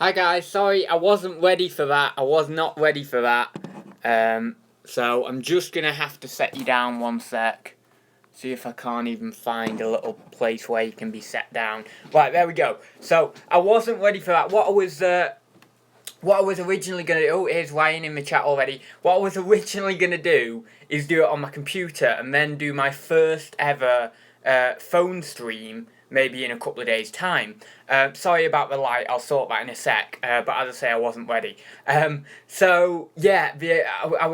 Hi guys, sorry I wasn't ready for that. I was not ready for that. So I'm just gonna have to set you down one sec. See if I can't even find a little place where you can be set down. Right, there we go. So I wasn't ready for that. What I was originally gonna do. Oh, here's Ryan in the chat already. What I was originally gonna do is do it on my computer and then do my first ever phone stream. Maybe in a couple of days' time. Sorry about the light, I'll sort that in a sec. But as I say, I wasn't ready. So, yeah, I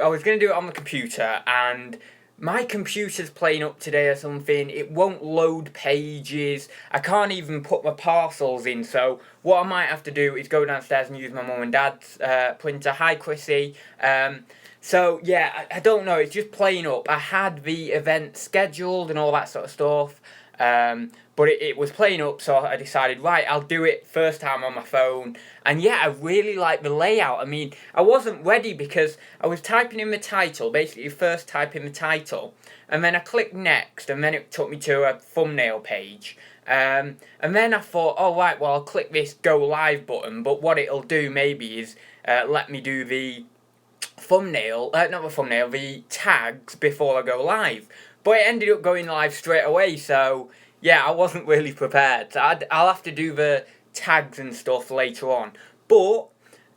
was going to do it on the computer, and my computer's playing up today or something. It won't load pages. I can't even put my parcels in. So, what I might have to do is go downstairs and use my mum and dad's printer. Hi, Chrissy. So, yeah, I don't know. It's just playing up. I had the event scheduled and all that sort of stuff. But it was playing up, so I decided, right, I'll do it first time on my phone. And yeah, I really like the layout. I mean, I wasn't ready because I was typing in the title, basically first type in the title, and then I clicked next, and then it took me to a thumbnail page. And then I thought, oh right, well I'll click this go live button, but what it'll do maybe is let me do the thumbnail, not the thumbnail, the tags before I go live. But it ended up going live straight away, so yeah, I wasn't really prepared. So I'll have to do the tags and stuff later on. But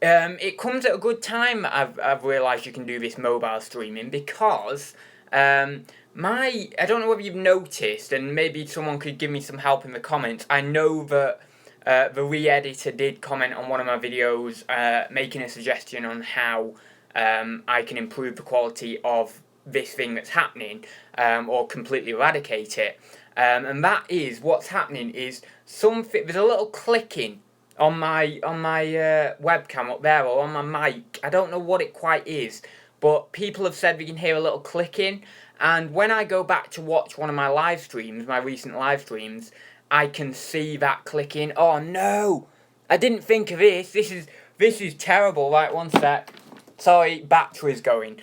it comes at a good time. I've realised you can do this mobile streaming because I don't know whether you've noticed, and maybe someone could give me some help in the comments. I know that the re-editor did comment on one of my videos making a suggestion on how I can improve the quality of this thing that's happening or completely eradicate it. And that is what's happening is there's a little clicking on my webcam up there or on my mic. I don't know what it quite is, but people have said we can hear a little clicking. And when I go back to watch one of my live streams, my recent live streams, I can see that clicking. Oh no! I didn't think of this. This is terrible. Right, one sec. Sorry, battery's going.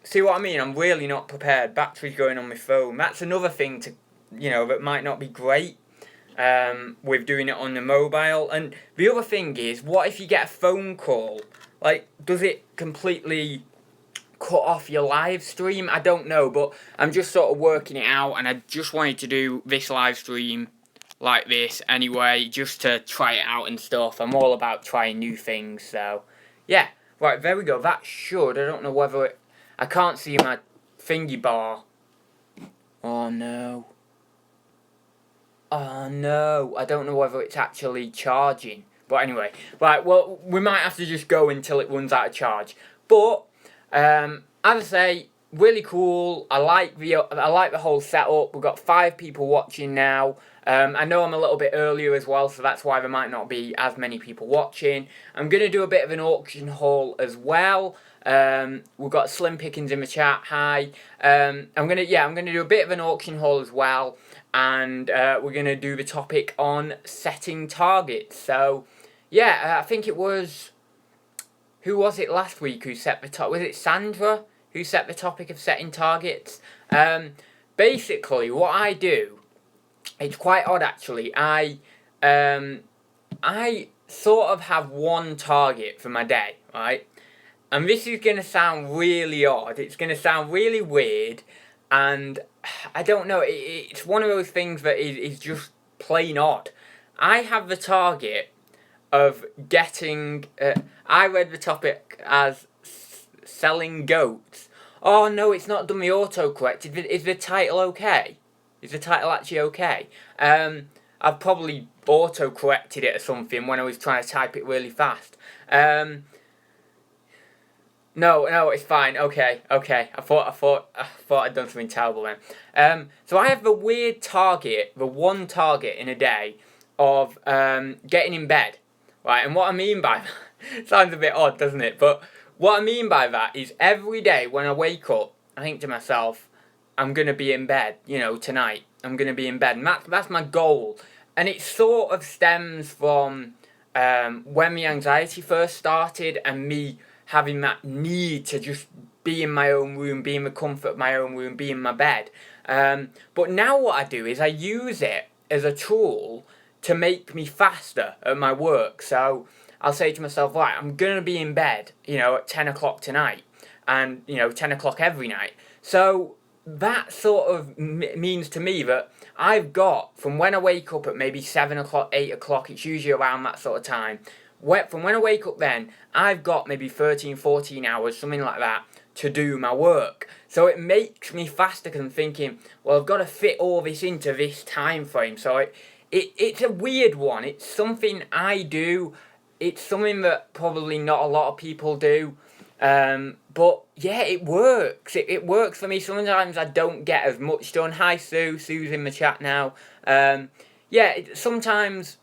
See what I mean? I'm really not prepared. Battery's going on my phone. That's another thing that might not be great with doing it on the mobile. And the other thing is, what if you get a phone call? Like, does it completely cut off your live stream? I don't know, but I'm just sort of working it out, and I just wanted to do this live stream like this anyway, just to try it out and stuff. I'm all about trying new things, so yeah. Right, there we go. That should, I don't know whether I can't see my thingy bar. Oh no. Oh no, I don't know whether it's actually charging. But anyway, right, well, we might have to just go until it runs out of charge. But, as I say, really cool. I like the whole setup. We've got 5 people watching now. I know I'm a little bit earlier as well, so that's why there might not be as many people watching. I'm going to do a bit of an auction haul as well. We've got Slim Pickings in the chat. Hi. I'm gonna do a bit of an auction haul as well, and we're gonna do the topic on setting targets. So, yeah, I think it was, who was it last week who set the top? Was it Sandra who set the topic of setting targets? Basically, what I do, it's quite odd actually. I sort of have one target for my day, right? And this is going to sound really odd. It's going to sound really weird. And I don't know. It's one of those things that is just plain odd. I have the target of getting... I read the topic as selling goats. Oh no, it's not done the autocorrect. Is the title okay? Is the title actually okay? I've probably auto-corrected it or something when I was trying to type it really fast. No, it's fine. Okay. I thought I'd done something terrible then. So I have the weird target, the one target in a day of getting in bed, right? And what I mean by that sounds a bit odd, doesn't it? But what I mean by that is every day when I wake up, I think to myself, I'm gonna be in bed. Tonight I'm gonna be in bed, and that's my goal. And it sort of stems from when the anxiety first started, and me having that need to just be in my own room, be in the comfort of my own room, be in my bed. But now what I do is I use it as a tool to make me faster at my work. So I'll say to myself, right, I'm going to be in bed, at 10 o'clock tonight, and, 10 o'clock every night. So that sort of means to me that I've got, from when I wake up at maybe 7 o'clock, 8 o'clock, it's usually around that sort of time, from when I wake up then, I've got maybe 13, 14 hours, something like that, to do my work. So it makes me faster because I'm thinking, well, I've got to fit all this into this time frame. So it's a weird one. It's something I do. It's something that probably not a lot of people do. But yeah, it works. It works for me. Sometimes I don't get as much done. Hi Sue. Sue's in the chat now. Sometimes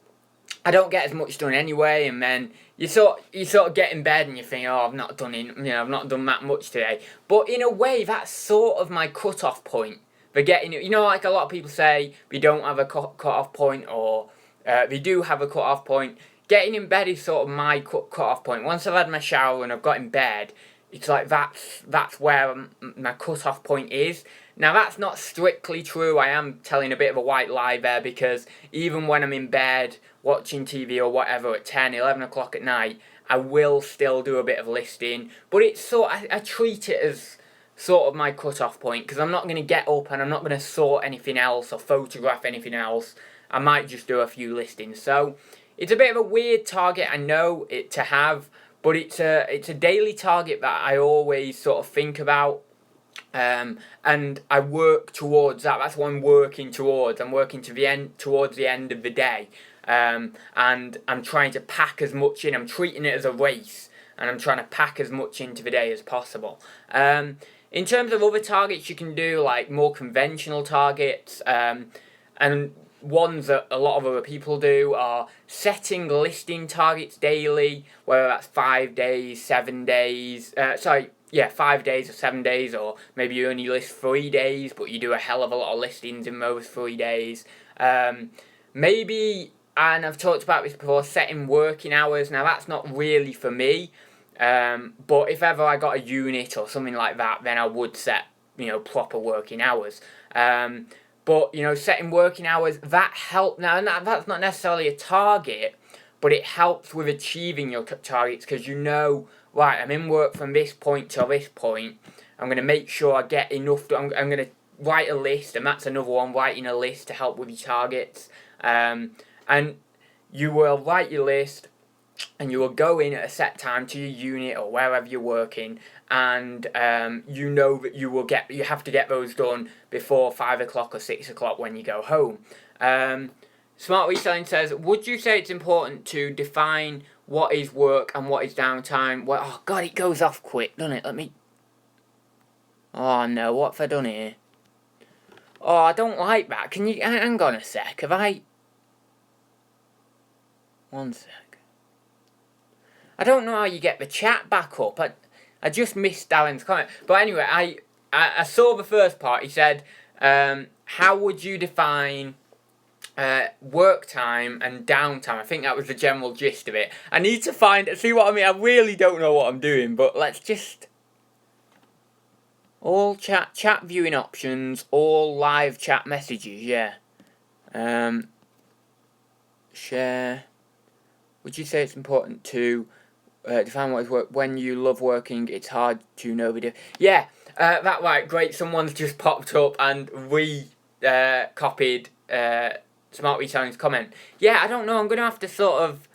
I don't get as much done anyway, and then you sort of get in bed and you think, oh, I've not done that much today. But in a way, that's sort of my cut-off point for getting it. Like a lot of people say, we don't have a cut-off point, or we do have a cut-off point. Getting in bed is sort of my cut-off point. Once I've had my shower and I've got in bed, it's like that's where my cut-off point is. Now, that's not strictly true. I am telling a bit of a white lie there, because even when I'm in bed watching TV or whatever at 10, 11 o'clock at night, I will still do a bit of listing. But it's I treat it as sort of my cut-off point, because I'm not going to get up and I'm not going to sort anything else or photograph anything else. I might just do a few listings. So it's a bit of a weird target, I know, to have, but it's a daily target that I always sort of think about. And I work towards that. That's what I'm working towards. I'm working towards the end of the day. And I'm trying to pack as much in. I'm treating it as a race, and I'm trying to pack as much into the day as possible. In terms of other targets, you can do like more conventional targets, and ones that a lot of other people do are setting listing targets daily, whether that's 5 days, 7 days, 5 days or 7 days, or maybe you only list 3 days, but you do a hell of a lot of listings in those 3 days. Maybe, and I've talked about this before, setting working hours. Now, that's not really for me, but if ever I got a unit or something like that, then I would set, proper working hours. But, setting working hours, that helps. Now, that's not necessarily a target, but it helps with achieving your targets, because right, I'm in work from this point to this point. I'm going to make sure I get enough. I'm going to write a list, and that's another one, writing a list to help with your targets. And you will write your list, and you will go in at a set time to your unit or wherever you're working, and that you have to get those done before 5 o'clock or 6 o'clock when you go home. Smart Reselling says, would you say it's important to define what is work and what is downtime? Well, oh God, it goes off quick, doesn't it? Oh no, what have I done here? Oh, I don't like that. Can you hang on a sec? One sec. I don't know how you get the chat back up. I just missed Darren's comment. But anyway, I saw the first part. He said, how would you define work time and downtime? I think that was the general gist of it. I need to see what I mean. I really don't know what I'm doing, but let's just... All chat viewing options, all live chat messages, yeah. Share. Would you say it's important to define what is work? When you love working, it's hard to know the difference. Yeah, that right, great. Someone's just popped up and copied Smart Retelling's comment. Yeah, I don't know. I'm going to have to sort of...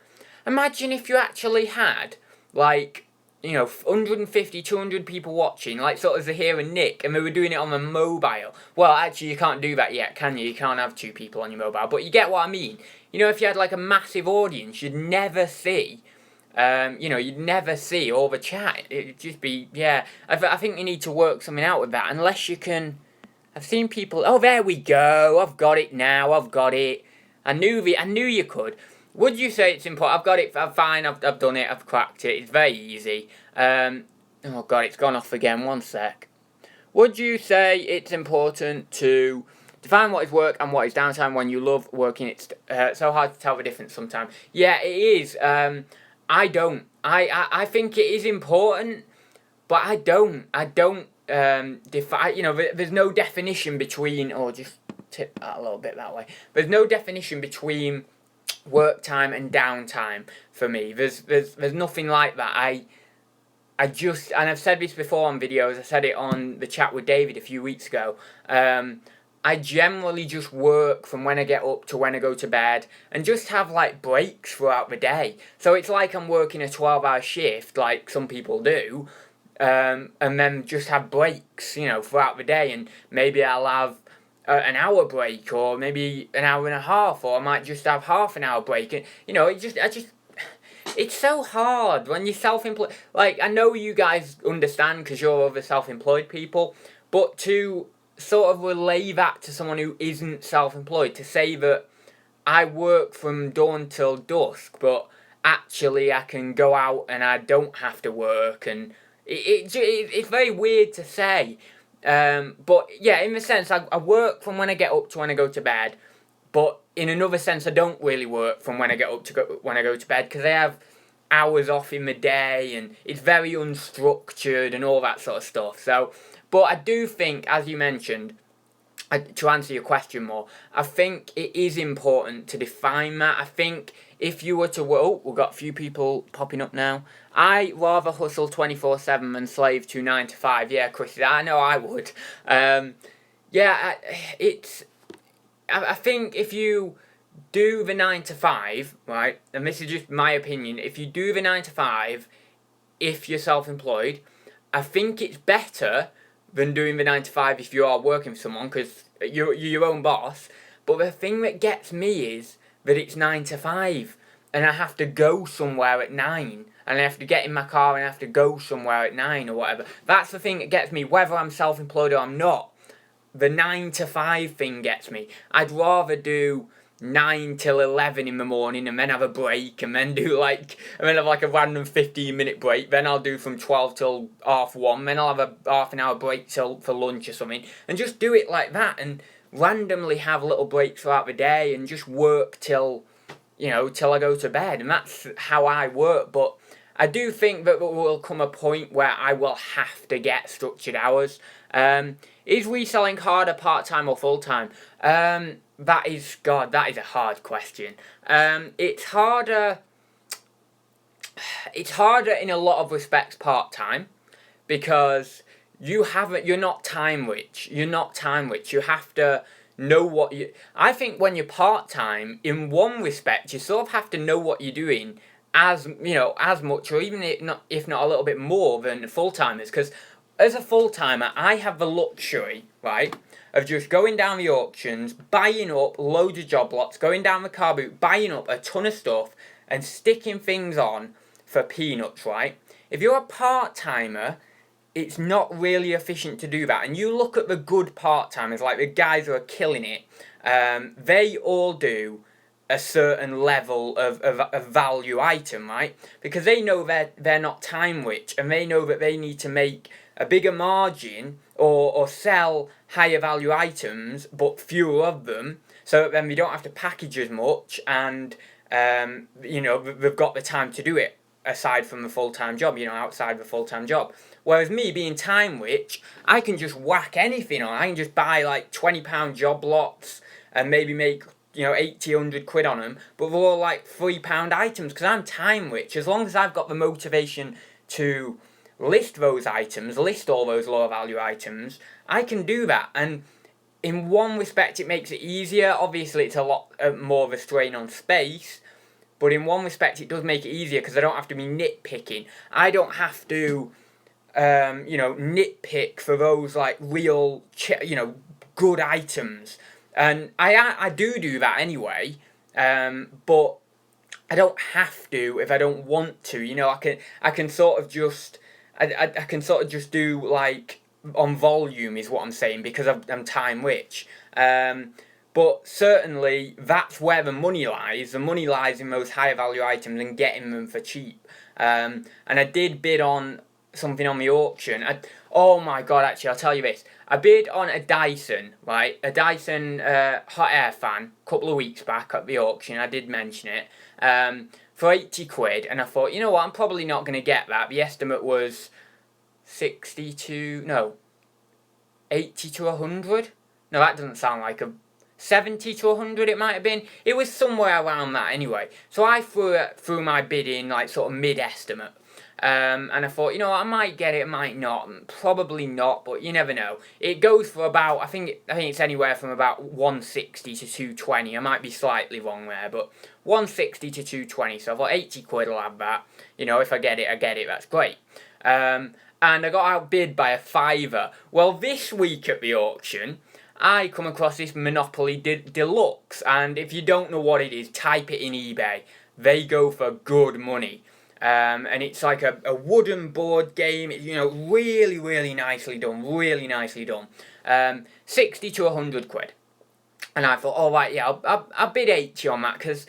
Imagine if you actually had, 150, 200 people watching, like sort of Zahir and Nick, and they were doing it on a mobile. Well, actually, you can't do that yet, can you? You can't have 2 people on your mobile, but you get what I mean. If you had like a massive audience, you'd never see, you'd never see all the chat. It'd just be, yeah. I think you need to work something out with that, unless you can... I've seen people, oh, there we go, I've got it now, I've got it. I knew you could. Would you say it's important? I've got it, I'm fine, I've done it, I've cracked it, it's very easy. Oh God, it's gone off again, one sec. Would you say it's important to define what is work and what is downtime when you love working? It's so hard to tell the difference sometimes. Yeah, it is. I don't. I think it is important, but I don't define, there's no definition between, or just tip that a little bit that way. There's no definition between work time and downtime for me. There's nothing like that. I just, and I've said this before on videos, I said it on the chat with David a few weeks ago, I generally just work from when I get up to when I go to bed, and just have like breaks throughout the day. So it's like I'm working a 12-hour shift, like some people do, and then just have breaks, throughout the day, and maybe I'll have an hour break, or maybe an hour and a half, or I might just have half an hour break, and it's so hard when you're self-employed. Like, I know you guys understand because you're other self-employed people, but to sort of relay that to someone who isn't self-employed, to say that I work from dawn till dusk, but actually I can go out and I don't have to work, and it's very weird to say. But yeah, in the sense, I work from when I get up to when I go to bed, but in another sense, I don't really work from when I get up to when I go to bed, because I have hours off in the day, and it's very unstructured and all that sort of stuff. So, but I do think, as you mentioned, to answer your question more, I think it is important to define that. I think if you were to work, oh, we've got a few people popping up now. I rather hustle 24/7 than slave to 9 to 5. Yeah, Chris, I know I would. Yeah, I think if you do the 9 to 5, right, and this is just my opinion, if you do the 9 to 5, if you're self-employed, I think it's better than doing the 9 to 5 if you are working for someone, because you're your own boss. But the thing that gets me is that it's 9 to 5, and I have to go somewhere at 9, and I have to get in my car and I have to go somewhere at 9 or whatever. That's the thing that gets me, whether I'm self-employed or I'm not. The 9 to 5 thing gets me. I'd rather do 9 till 11 in the morning, and then have a break, and then have like a random 15-minute break. Then I'll do from 12 till half 1. Then I'll have a half an hour break for lunch or something, and just do it like that, and randomly have little breaks throughout the day, and just work till I go to bed. And that's how I work. But I do think that there will come a point where I will have to get structured hours. Is reselling harder part-time or full-time? That is a hard question. It's harder in a lot of respects part-time, because you're not time rich. You're not time rich. You have to know what I think when you're part-time, in one respect, you sort of have to know what you're doing as much, or even if not a little bit more than full-timers, because as a full-timer, I have the luxury, right, of just going down the auctions, buying up loads of job lots, going down the car boot, buying up a ton of stuff, and sticking things on for peanuts, right? If you're a part-timer, it's not really efficient to do that. And you look at the good part-timers, like the guys who are killing it, they all do a certain level of value item, right? Because they know they're not time rich, and they know that they need to make a bigger margin or sell higher value items but fewer of them, so that then they don't have to package as much, and they've got the time to do it aside from the full-time job, outside the full-time job. Whereas me, being time rich, I can just whack anything on. I can just buy like £20 job lots and maybe make 80, 100 quid on them, but they're all like £3 items, because I'm time rich. As long as I've got the motivation to list those items, list all those lower value items, I can do that. And in one respect, it makes it easier. Obviously, it's a lot more of a strain on space, but in one respect, it does make it easier, because I don't have to be nitpicking. I don't have to nitpick for those like real good items. And I do that anyway, but I don't have to if I don't want to. I can sort of just do like on volume, is what I'm saying, because I'm time rich. But certainly that's where the money lies. The money lies in those higher value items and getting them for cheap. And I did bid on something on the auction. Oh my god, actually, I'll tell you this. I bid on a Dyson, right? A Dyson hot air fan a couple of weeks back at the auction. I did mention it. For 80 quid. And I thought, you know what, I'm probably not going to get that. The estimate was 80 to 100. No, that doesn't sound like a 70 to 100 it might have been. It was somewhere around that anyway. So I threw my bid in like sort of mid-estimate. And I thought, you know, I might get it, I might not. Probably not, but you never know. It goes for about, I think it's anywhere from about 160 to 220. I might be slightly wrong there, but 160 to 220. So I thought 80 quid I'll have that. You know, if I get it, that's great. And I got outbid by a fiver. Well, this week at the auction, I come across this Monopoly Deluxe, and if you don't know what it is, type it in eBay. They go for good money. And it's like a wooden board game. You know, really, really nicely done. Really nicely done. 60 to 100 quid. And I thought, all right, yeah, I'll bid 80 on that, because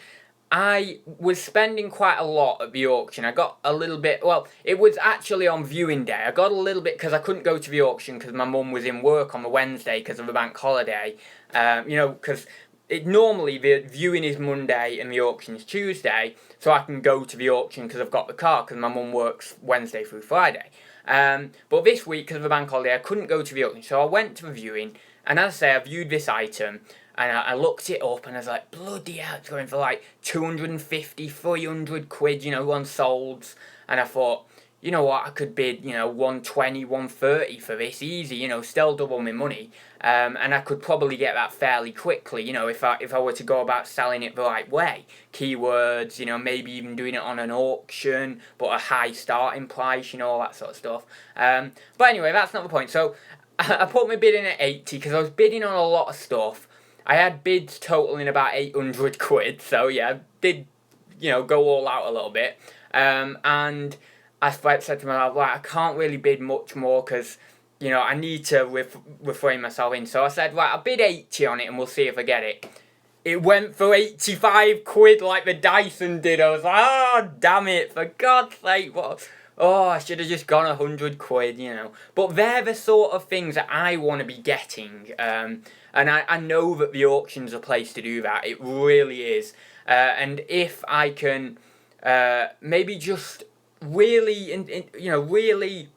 I was spending quite a lot at the auction. I got a little bit, well, it was actually on viewing day. I got a little bit, because I couldn't go to the auction because my mum was in work on the Wednesday because of the bank holiday. You know, because normally the viewing is Monday and the auction is Tuesday, so I can go to the auction because I've got the car, because my mum works Wednesday through Friday. But this week, because of the bank holiday, I couldn't go to the auction, so I went to the viewing, and as I say, I viewed this item, and I looked it up, and I was like, bloody hell, it's going for like 250, 300 quid, you know, on solds, and I thought, you know what, I could bid, you know, 120, 130 for this, easy, you know, still double my money, and I could probably get that fairly quickly, you know, if I were to go about selling it the right way. Keywords, you know, maybe even doing it on an auction, but a high starting price, you know, all that sort of stuff. But anyway, that's not the point. So, I put my bid in at 80, because I was bidding on a lot of stuff. I had bids totaling about 800 quid, so yeah, I did, you know, go all out a little bit, and I said to myself, right, I can't really bid much more, because, you know, I need to refrain myself in. So I said, right, I'll bid 80 on it and we'll see if I get it. It went for 85 quid like the Dyson did. I was like, oh, damn it, for God's sake, what? Oh, I should have just gone 100 quid, you know. But they're the sort of things that I want to be getting. And I know that the auction's a place to do that. It really is. And if I can maybe just really, you know, really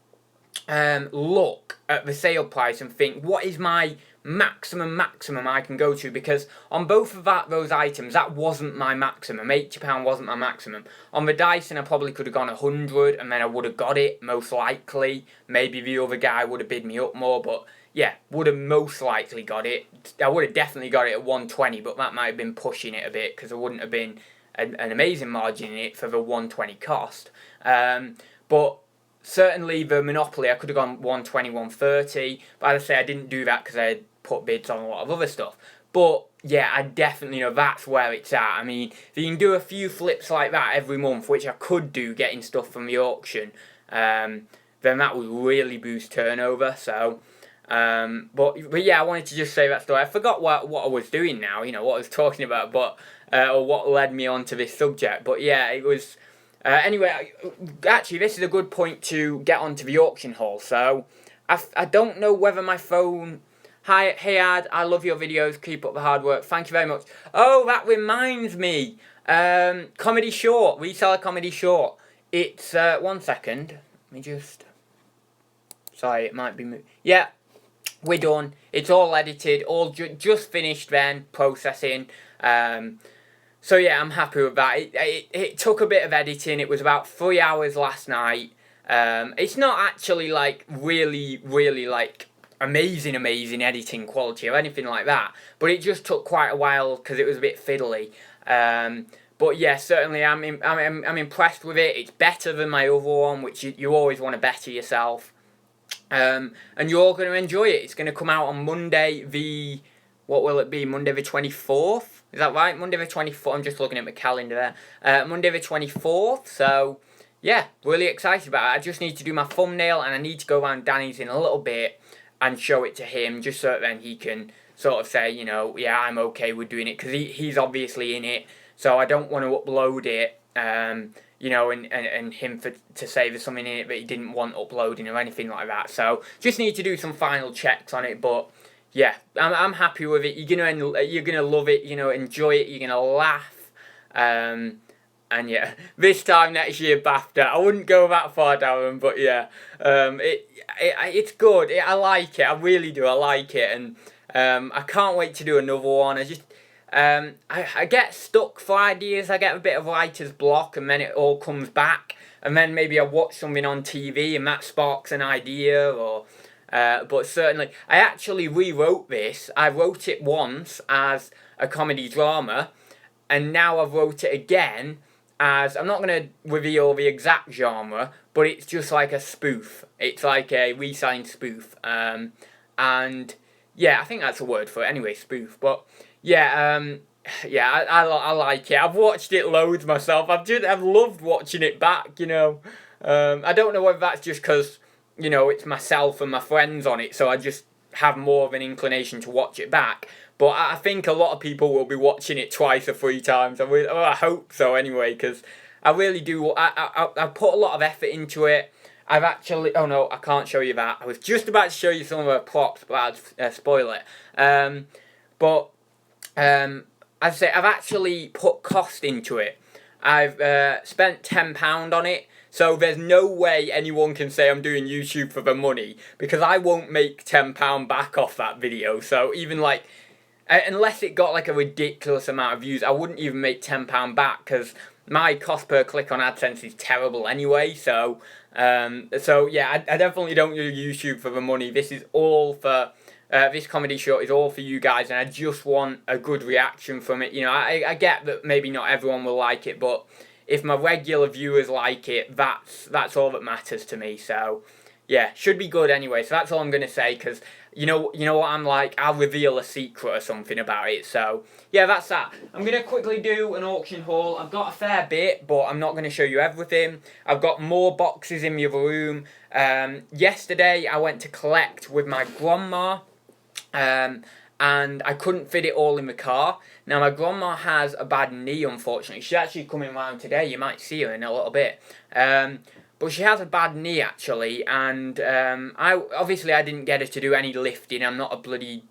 look at the sale price and think, what is my maximum I can go to? Because on both of those items, that wasn't my maximum. £80 wasn't my maximum. On the Dyson, I probably could have gone 100 and then I would have got it, most likely. Maybe the other guy would have bid me up more, but yeah, would have most likely got it. I would have definitely got it at 120, but that might have been pushing it a bit, because there wouldn't have been an amazing margin in it for the 120 cost. But certainly the Monopoly, I could have gone 120, 130, but as I say, I didn't do that because I had put bids on a lot of other stuff. But yeah, I definitely, you know, that's where it's at. I mean, if you can do a few flips like that every month, which I could do getting stuff from the auction, then that would really boost turnover. So, but yeah, I wanted to just say that story. I forgot what I was doing now, you know, what I was talking about, but or what led me on to this subject. But yeah, it was. Anyway, actually, this is a good point to get onto the auction haul. So, I don't know whether my phone. Hi, hey Ad, I love your videos. Keep up the hard work. Thank you very much. Oh, that reminds me. Comedy short, reseller comedy short. It's 1 second. Let me just. Sorry, it might be. Yeah, we're done. It's all edited. All just finished. Then processing. So yeah, I'm happy with that. It took a bit of editing. It was about 3 hours last night. It's not actually like really like amazing editing quality or anything like that. But it just took quite a while because it was a bit fiddly. But yeah, certainly I'm impressed with it. It's better than my other one, which you always want to better yourself. And you're all going to enjoy it. It's going to come out on Monday what will it be? Monday the 24th? Is that right? Monday the 24th. I'm just looking at my calendar there. Monday the 24th. So, yeah, really excited about it. I just need to do my thumbnail and I need to go around Danny's in a little bit and show it to him just so that then he can sort of say, you know, yeah, I'm okay with doing it. Because he's obviously in it. So I don't want to upload it, you know, and him to say there's something in it that he didn't want uploading or anything like that. So, just need to do some final checks on it, but yeah, I'm happy with it. You're gonna love it. You know, enjoy it. You're gonna laugh. And yeah, this time next year, BAFTA. I wouldn't go that far, Darren, but yeah, it's good. I like it. I really do. I like it, and I can't wait to do another one. I get stuck for ideas. I get a bit of writer's block, and then it all comes back. And then maybe I watch something on TV, and that sparks an idea. But certainly, I actually rewrote this. I wrote it once as a comedy drama, and now I've wrote it again as, I'm not going to reveal the exact genre, but it's just like a spoof. It's like a re-signed spoof. And yeah, I think that's a word for it anyway, spoof. But yeah, I like it. I've watched it loads myself. I've loved watching it back, you know. I don't know whether that's just because, you know, it's myself and my friends on it, so I just have more of an inclination to watch it back. But I think a lot of people will be watching it twice or three times. I hope so anyway, because I really do. I put a lot of effort into it. I've actually... Oh no, I can't show you that. I was just about to show you some of the props, but I'd spoil it. But I'd say I've actually put cost into it. I've spent £10 on it. So there's no way anyone can say I'm doing YouTube for the money, because I won't make £10 back off that video. So even like... unless it got like a ridiculous amount of views, I wouldn't even make £10 back, because my cost per click on AdSense is terrible anyway. So yeah, I definitely don't do YouTube for the money. This is all for, this comedy short is all for you guys, and I just want a good reaction from it. You know, I get that maybe not everyone will like it, but if my regular viewers like it, that's all that matters to me. So yeah, should be good anyway. So that's all I'm gonna say, because you know what I'm like, I'll reveal a secret or something about it. So yeah, that's that. I'm gonna quickly do an auction haul. I've got a fair bit, but I'm not gonna show you everything. I've got more boxes in the other room. Yesterday I went to collect with my grandma, and I couldn't fit it all in the car. Now my grandma has a bad knee, unfortunately. She's actually coming around today. You might see her in a little bit. But she has a bad knee, actually, and I didn't get her to do any lifting. I'm not a bloody...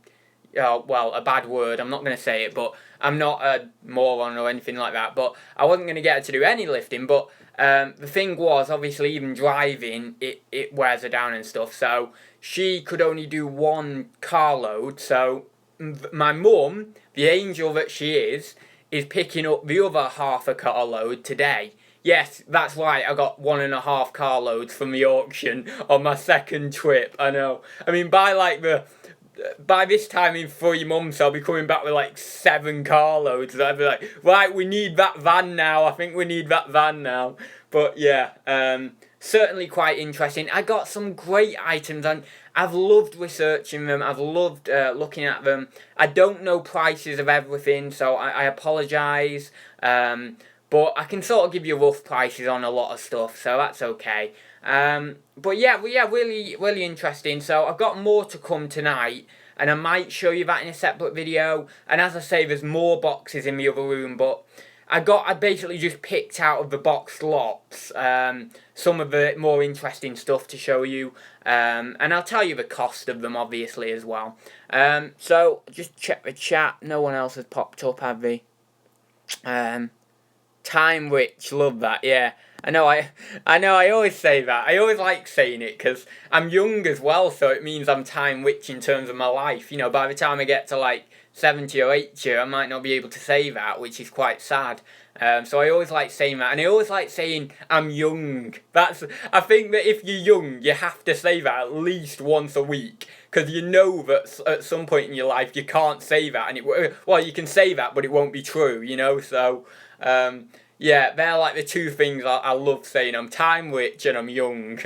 well, a bad word. I'm not going to say it, but I'm not a moron or anything like that. But I wasn't going to get her to do any lifting. But the thing was, obviously, even driving, it wears her down and stuff. So she could only do one carload. So my mum, the angel that she is picking up the other half a carload today. Yes, that's right, I got 1.5 carloads from the auction on my second trip, I know. I mean, by this time in 3 months, I'll be coming back with like 7 carloads. I'll be like, right, we need that van now, I think we need that van now. But yeah, certainly quite interesting. I got some great items, and I've loved researching them. I've loved looking at them. I don't know prices of everything, so I apologise. But I can sort of give you rough prices on a lot of stuff, so that's okay. But yeah, really, really interesting. So I've got more to come tonight, and I might show you that in a separate video. And as I say, there's more boxes in the other room, but I basically just picked out of the boxed lots some of the more interesting stuff to show you. And I'll tell you the cost of them, obviously, as well. So just check the chat. No one else has popped up, have they? Time Witch, love that, yeah. I know, I always say that. I always like saying it, because I'm young as well, so it means I'm Time Witch in terms of my life. You know, by the time I get to like 70 or 80, I might not be able to say that, which is quite sad. So I always like saying that, and I always like saying I'm young. I think that if you're young, you have to say that at least once a week, because you know that at some point in your life you can't say that, and well, you can say that, but it won't be true, you know. So yeah, they're like the two things I love saying. I'm Time Witch and I'm young.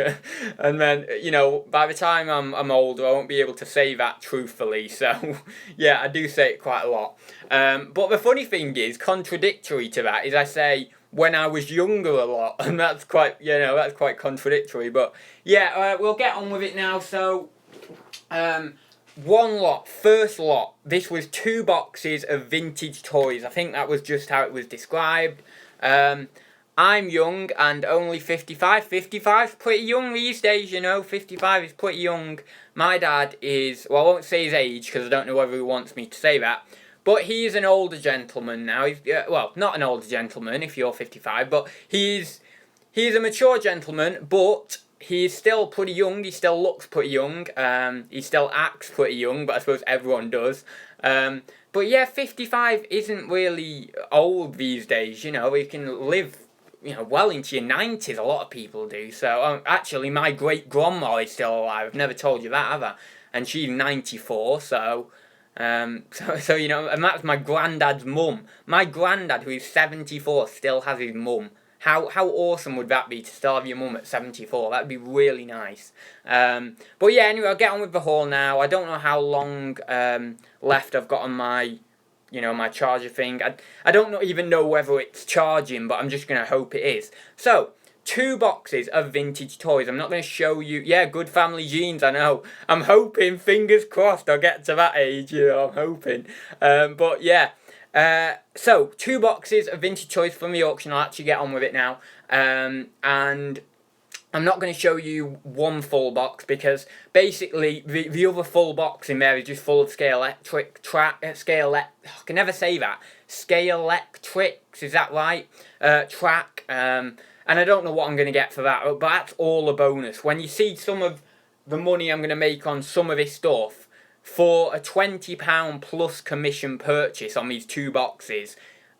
And then, you know, by the time I'm older, I won't be able to say that truthfully. So, yeah, I do say it quite a lot. But the funny thing is, contradictory to that, is I say when I was younger a lot. And that's quite, you know, that's quite contradictory. But, yeah, we'll get on with it now. So, one lot, first lot, this was 2 boxes of vintage toys. I think that was just how it was described. I'm young and only 55. 55 is pretty young these days, you know. 55 is pretty young. My dad is, well, I won't say his age because I don't know whether he wants me to say that. But he is an older gentleman now. He's, well, not an older gentleman if you're 55, but he's a mature gentleman, but he's still pretty young. He still looks pretty young. He still acts pretty young, but I suppose everyone does. But yeah, 55 isn't really old these days. You know, you can live, you know, well into your 90s. A lot of people do. So actually, my great grandma is still alive. I've never told you that, have I? And she's 94. So you know, and that's my granddad's mum. My granddad, who is 74, still has his mum. How awesome would that be to still have your mum at 74? That'd be really nice. But yeah, anyway, I'll get on with the haul now. I don't know how long left I've got on my, you know, my charger thing. I don't even know whether it's charging, but I'm just going to hope it is. So, 2 boxes of vintage toys. I'm not going to show you. Yeah, good family genes, I know. I'm hoping, fingers crossed, I'll get to that age, you know, I'm hoping. But yeah. So, 2 boxes of vintage toys from the auction. I'll actually get on with it now. And I'm not going to show you one full box because basically the other full box in there is just full of I can never say that. Scalextrics, is that right? Track. And I don't know what I'm going to get for that, but that's all a bonus. When you see some of the money I'm going to make on some of this stuff, for a £20 plus commission purchase on these 2 boxes,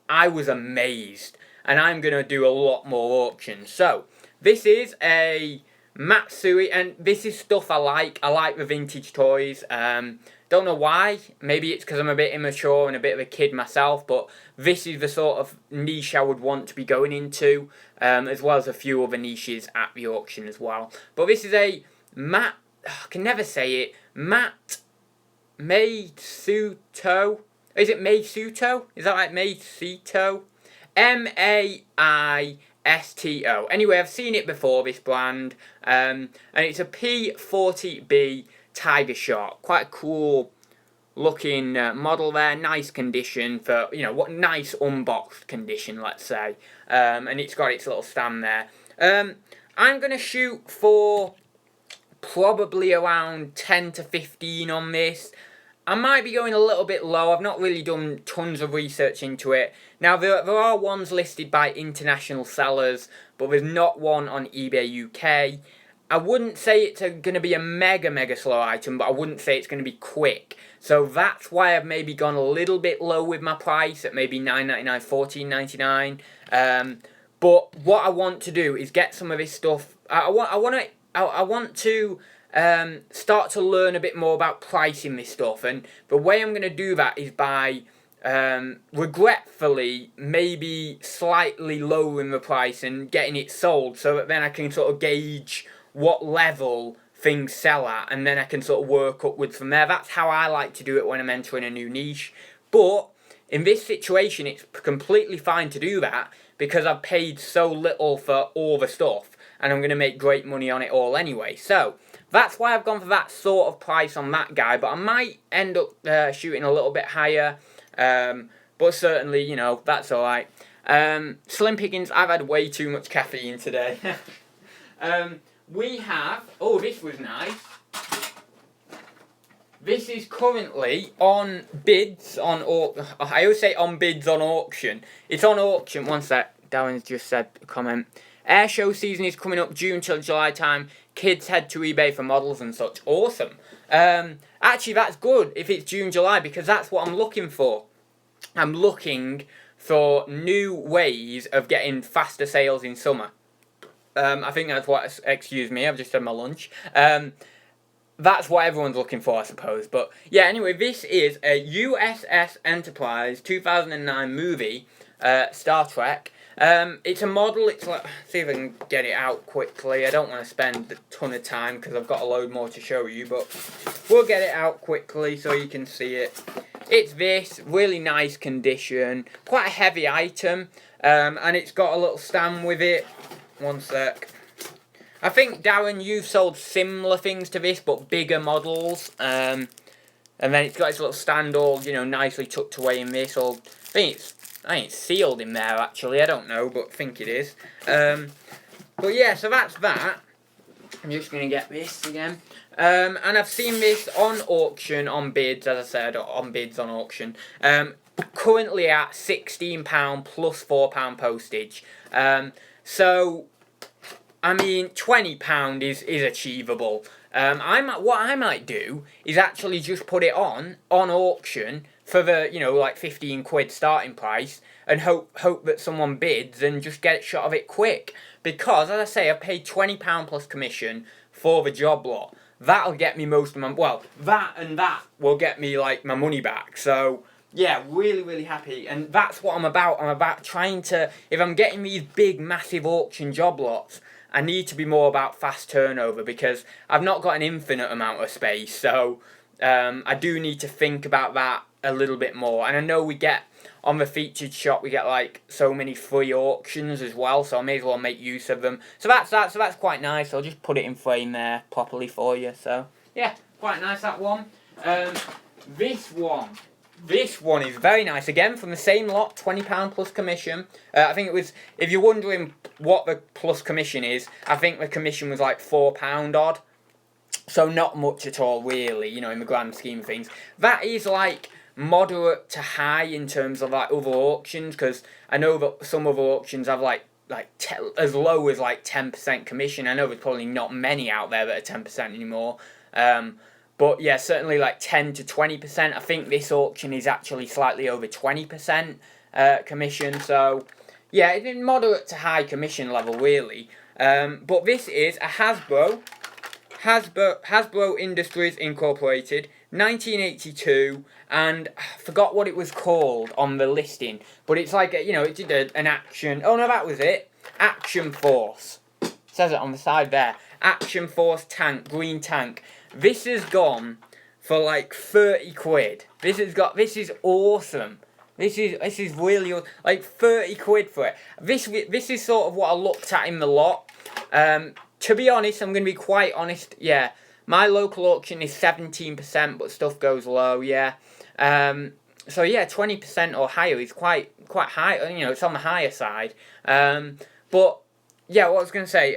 I was amazed. And I'm going to do a lot more auctions. So, this is a Matsui, and this is stuff I like. I like the vintage toys. Don't know why. Maybe it's because I'm a bit immature and a bit of a kid myself, but this is the sort of niche I would want to be going into, as well as a few other niches at the auction as well. But this is a I can never say it, Maisuto. Is it Maisuto? Is that right? Maisuto? Maisto. Anyway, I've seen it before, this brand. And it's a P40B Tiger Shark. Quite a cool looking model there. Nice condition for, you know, what nice unboxed condition, let's say. And it's got its little stand there. I'm going to shoot for probably around 10 to 15 on this. I might be going a little bit low. I've not really done tons of research into it. Now, there are ones listed by international sellers, but there's not one on eBay UK. I wouldn't say it's going to be a mega slow item, but I wouldn't say it's going to be quick. So that's why I've maybe gone a little bit low with my price at maybe $9.99, $14.99. But what I want to do is get some of this stuff. I want to start to learn a bit more about pricing this stuff, and the way I'm going to do that is by regretfully maybe slightly lowering the price and getting it sold, so that then I can sort of gauge what level things sell at, and then I can sort of work upwards from there. That's how I like to do it when I'm entering a new niche. But in this situation, it's completely fine to do that because I've paid so little for all the stuff, and I'm going to make great money on it all anyway. So that's why I've gone for that sort of price on that guy, but I might end up shooting a little bit higher, but certainly, you know, that's alright. Slim Pickings, I've had way too much caffeine today. We have, oh, this was nice. This is currently on bids on I always say on bids on auction. It's on auction. One sec, Darren's just said a comment. Air show season is coming up June till July time. Kids head to eBay for models and such. Awesome. Actually, that's good if it's June, July, because that's what I'm looking for. I'm looking for new ways of getting faster sales in summer. I think that's what, excuse me, I've just had my lunch. That's what everyone's looking for, I suppose. But yeah, anyway, this is a USS Enterprise 2009 movie, Star Trek. It's a model. It's like, see if I can get it out quickly. I don't want to spend a ton of time because I've got a load more to show you, but we'll get it out quickly so you can see it. It's this, really nice condition, quite a heavy item, and it's got a little stand with it. One sec. I think, Darren, you've sold similar things to this, but bigger models. And then it's got its little stand all, you know, nicely tucked away in this. Or I think it's sealed in there, actually. I don't know, but I think it is. But yeah, so that's that. I'm just going to get this again. And I've seen this on auction, on bids, as I said, on bids on auction. Currently at £16 plus £4 postage. So I mean, £20 is achievable. What I might do is actually just put it on auction for the, you know, like 15 quid starting price, and hope that someone bids and just get shot of it quick. Because, as I say, I paid £20 plus commission for the job lot. That'll get me most of my, well, that and that will get me like my money back. So yeah, really, really happy. And that's what I'm about. I'm about trying to, if I'm getting these big, massive auction job lots, I need to be more about fast turnover, because I've not got an infinite amount of space. So I do need to think about that a little bit more. And I know we get, on the featured shop, we get like so many free auctions as well, so I may as well make use of them. So that's quite nice. I'll just put it in frame there properly for you. So yeah, quite nice, that one. This one is very nice. Again, from the same lot, £20 plus commission. I think it was, if you're wondering what the plus commission is, I think the commission was like £4 odd. So not much at all, really, you know, in the grand scheme of things. That is like moderate to high in terms of like other auctions, because I know that some other auctions have like as low as like 10% commission. I know there's probably not many out there that are 10% anymore. But yeah, certainly like 10 to 20%. I think this auction is actually slightly over 20% commission. So yeah, it's in moderate to high commission level, really. But this is a Hasbro Industries Incorporated, 1982, and I forgot what it was called on the listing, but it's like, you know, it did an action, oh no, that was it, Action Force, it says it on the side there, Action Force tank, green tank. This has gone for like 30 quid, this is awesome. This is really, like 30 quid for it. This is sort of what I looked at in the lot. To be honest, I'm going to be quite honest, yeah, my local auction is 17%, but stuff goes low, yeah. So yeah, 20% or higher is quite high, you know, it's on the higher side. But yeah, what I was going to say,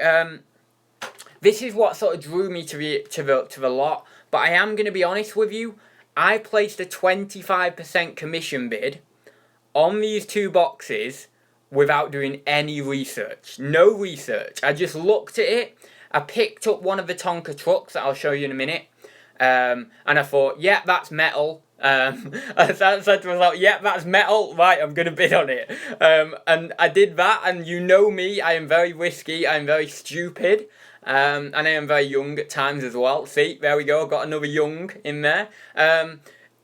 this is what sort of drew me to the lot, but I am going to be honest with you, I placed a 25% commission bid on these two boxes without doing any research. No research. I just looked at it. I picked up one of the Tonka trucks that I'll show you in a minute. And I thought, yeah, that's metal. I said to myself, yeah, that's metal. Right, I'm going to bid on it. And I did that. And you know me, I am very risky. I am very stupid. And I am very young at times as well. See, there we go. I've got another young in there.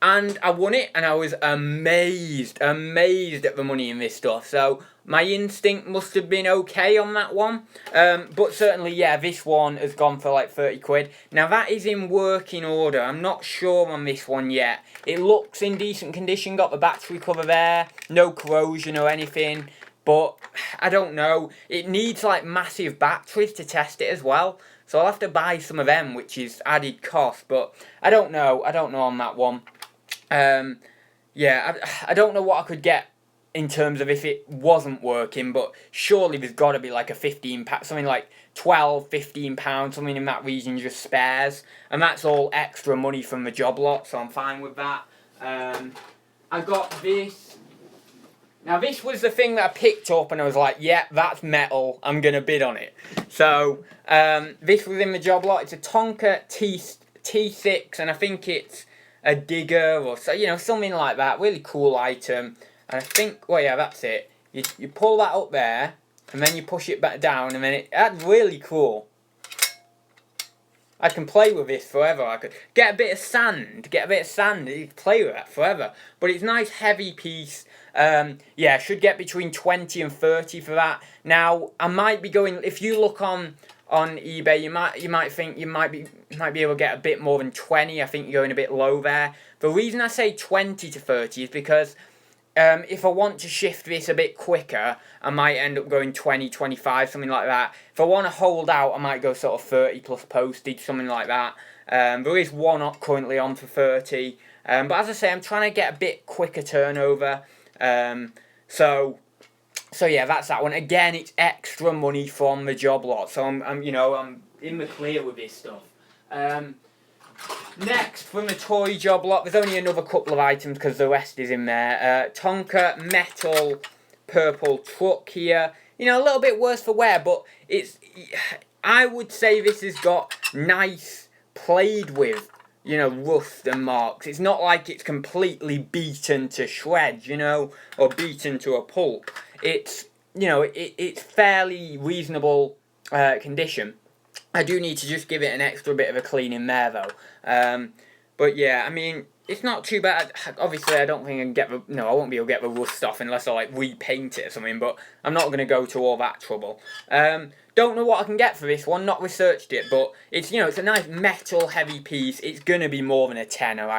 And I won it, and I was amazed at the money in this stuff. So my instinct must have been okay on that one. But certainly, yeah, this one has gone for like 30 quid. Now that is in working order. I'm not sure on this one yet. It looks in decent condition, got the battery cover there, no corrosion or anything. But I don't know. It needs like massive batteries to test it as well. So I'll have to buy some of them, which is added cost. But I don't know on that one. Yeah, I don't know what I could get in terms of if it wasn't working, but surely there's got to be like a 15 pack, something like 12, 15 pounds, something in that region, just spares, and that's all extra money from the job lot, so I'm fine with that. I got this. Now this was the thing that I picked up and I was like, yeah, that's metal, I'm going to bid on it. So, this was in the job lot. It's a Tonka T6, and I think it's a digger or so, you know, something like that. Really cool item. And I think, well, yeah, that's it. You pull that up there, and then you push it back down, and then that's really cool. I can play with this forever. I could get a bit of sand, you can play with that forever. But it's a nice heavy piece. Yeah, should get between 20 and 30 for that. Now, I might be going, if you look on eBay, you might think you might be able to get a bit more than 20. I think you're going a bit low there. The reason I say 20 to 30 is because if I want to shift this a bit quicker, I might end up going 20, 25, something like that. If I want to hold out, I might go sort of 30 plus postage, something like that. There is one currently on for 30. But as I say, I'm trying to get a bit quicker turnover. So yeah, that's that one. Again, it's extra money from the job lot, so I'm in the clear with this stuff. Next, from the toy job lot, there's only another couple of items because the rest is in there. Tonka metal purple truck here, you know, a little bit worse for wear, but I would say this has got nice played with, you know, rust and marks. It's not like it's completely beaten to shreds, you know, or beaten to a pulp. It's, you know, it's fairly reasonable condition. I do need to just give it an extra bit of a cleaning there, though. But yeah, I mean, it's not too bad. Obviously, I don't think I can get I won't be able to get the rust off unless I like repaint it or something. But I'm not going to go to all that trouble. Don't know what I can get for this one. Not researched it, but it's, you know, it's a nice metal heavy piece. It's going to be more than a tenner.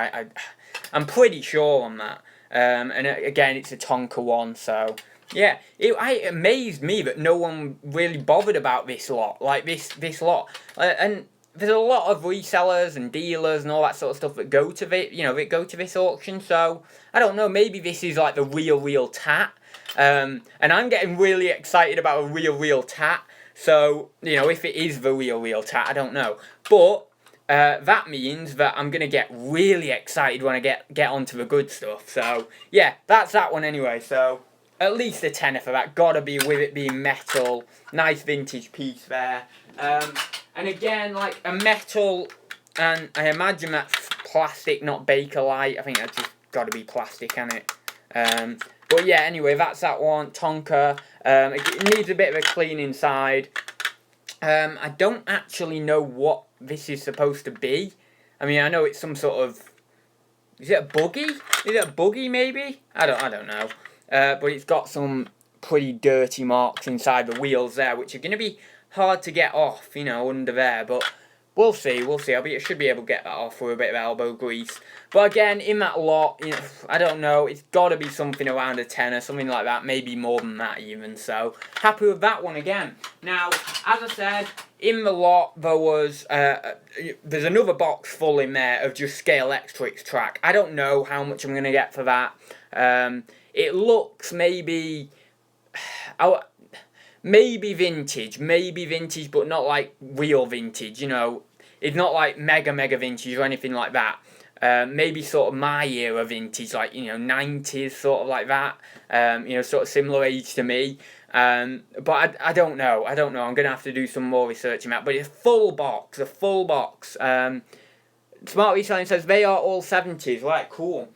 I'm pretty sure on that. And again, it's a Tonka one, so. Yeah, it amazed me that no one really bothered about this lot, like this lot, and there's a lot of resellers and dealers and all that sort of stuff that go to this auction. So I don't know, maybe this is like the real tat, and I'm getting really excited about a real tat. So, you know, if it is the real tat, I don't know, but that means that I'm gonna get really excited when I get onto the good stuff. So yeah, that's that one anyway. So. At least a tenner for that. Gotta be, with it being metal. Nice vintage piece there. And again, like a metal, and I imagine that's plastic, not Bakelite. I think that's just gotta be plastic, isn't it? But yeah, anyway, that's that one. Tonka. It needs a bit of a clean inside. I don't actually know what this is supposed to be. I mean, I know it's some sort of. Is it a buggy? Is it a buggy maybe? I don't know. But it's got some pretty dirty marks inside the wheels there, which are going to be hard to get off, you know, under there. But we'll see. I should be able to get that off with a bit of elbow grease. But again, in that lot, you know, I don't know. It's got to be something around a tenner, something like that. Maybe more than that even. So happy with that one again. Now, as I said, in the lot there was there's another box full in there of just Scalextrics track. I don't know how much I'm going to get for that. It looks maybe vintage, but not like real vintage, you know. It's not like mega vintage or anything like that. Maybe sort of my era vintage, like, you know, 90s, sort of like that. You know, sort of similar age to me. But I don't know. I'm going to have to do some more researching that. But it's a full box. Smart Reselling says they are all 70s. Right, cool.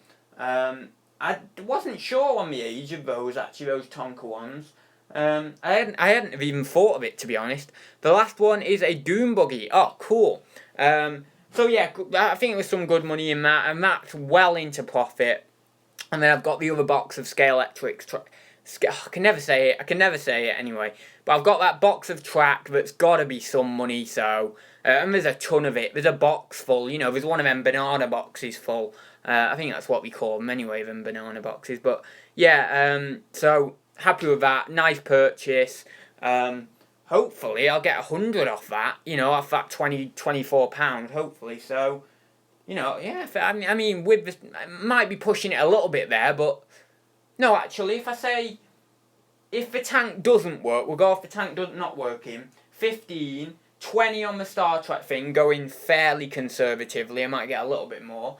I wasn't sure on the age of those Tonka ones. I hadn't even thought of it, to be honest. The last one is a Doom Buggy. Oh, cool. So yeah, I think there was some good money in that, and that's well into profit. And then I've got the other box of Scalextrics. I can never say it anyway. But I've got that box of track that's got to be some money, so. And there's a ton of it. There's a box full, you know, there's one of them banana boxes full. I think that's what we call them anyway, them banana boxes. But yeah, so happy with that. Nice purchase. Hopefully I'll get 100 off that, you know, off that £24, hopefully. So, you know, yeah, I mean, with this, I might be pushing it a little bit there, but no, actually, if the tank doesn't work, we'll go off the tank not working, 15, 20 on the Star Trek thing, going fairly conservatively. I might get a little bit more.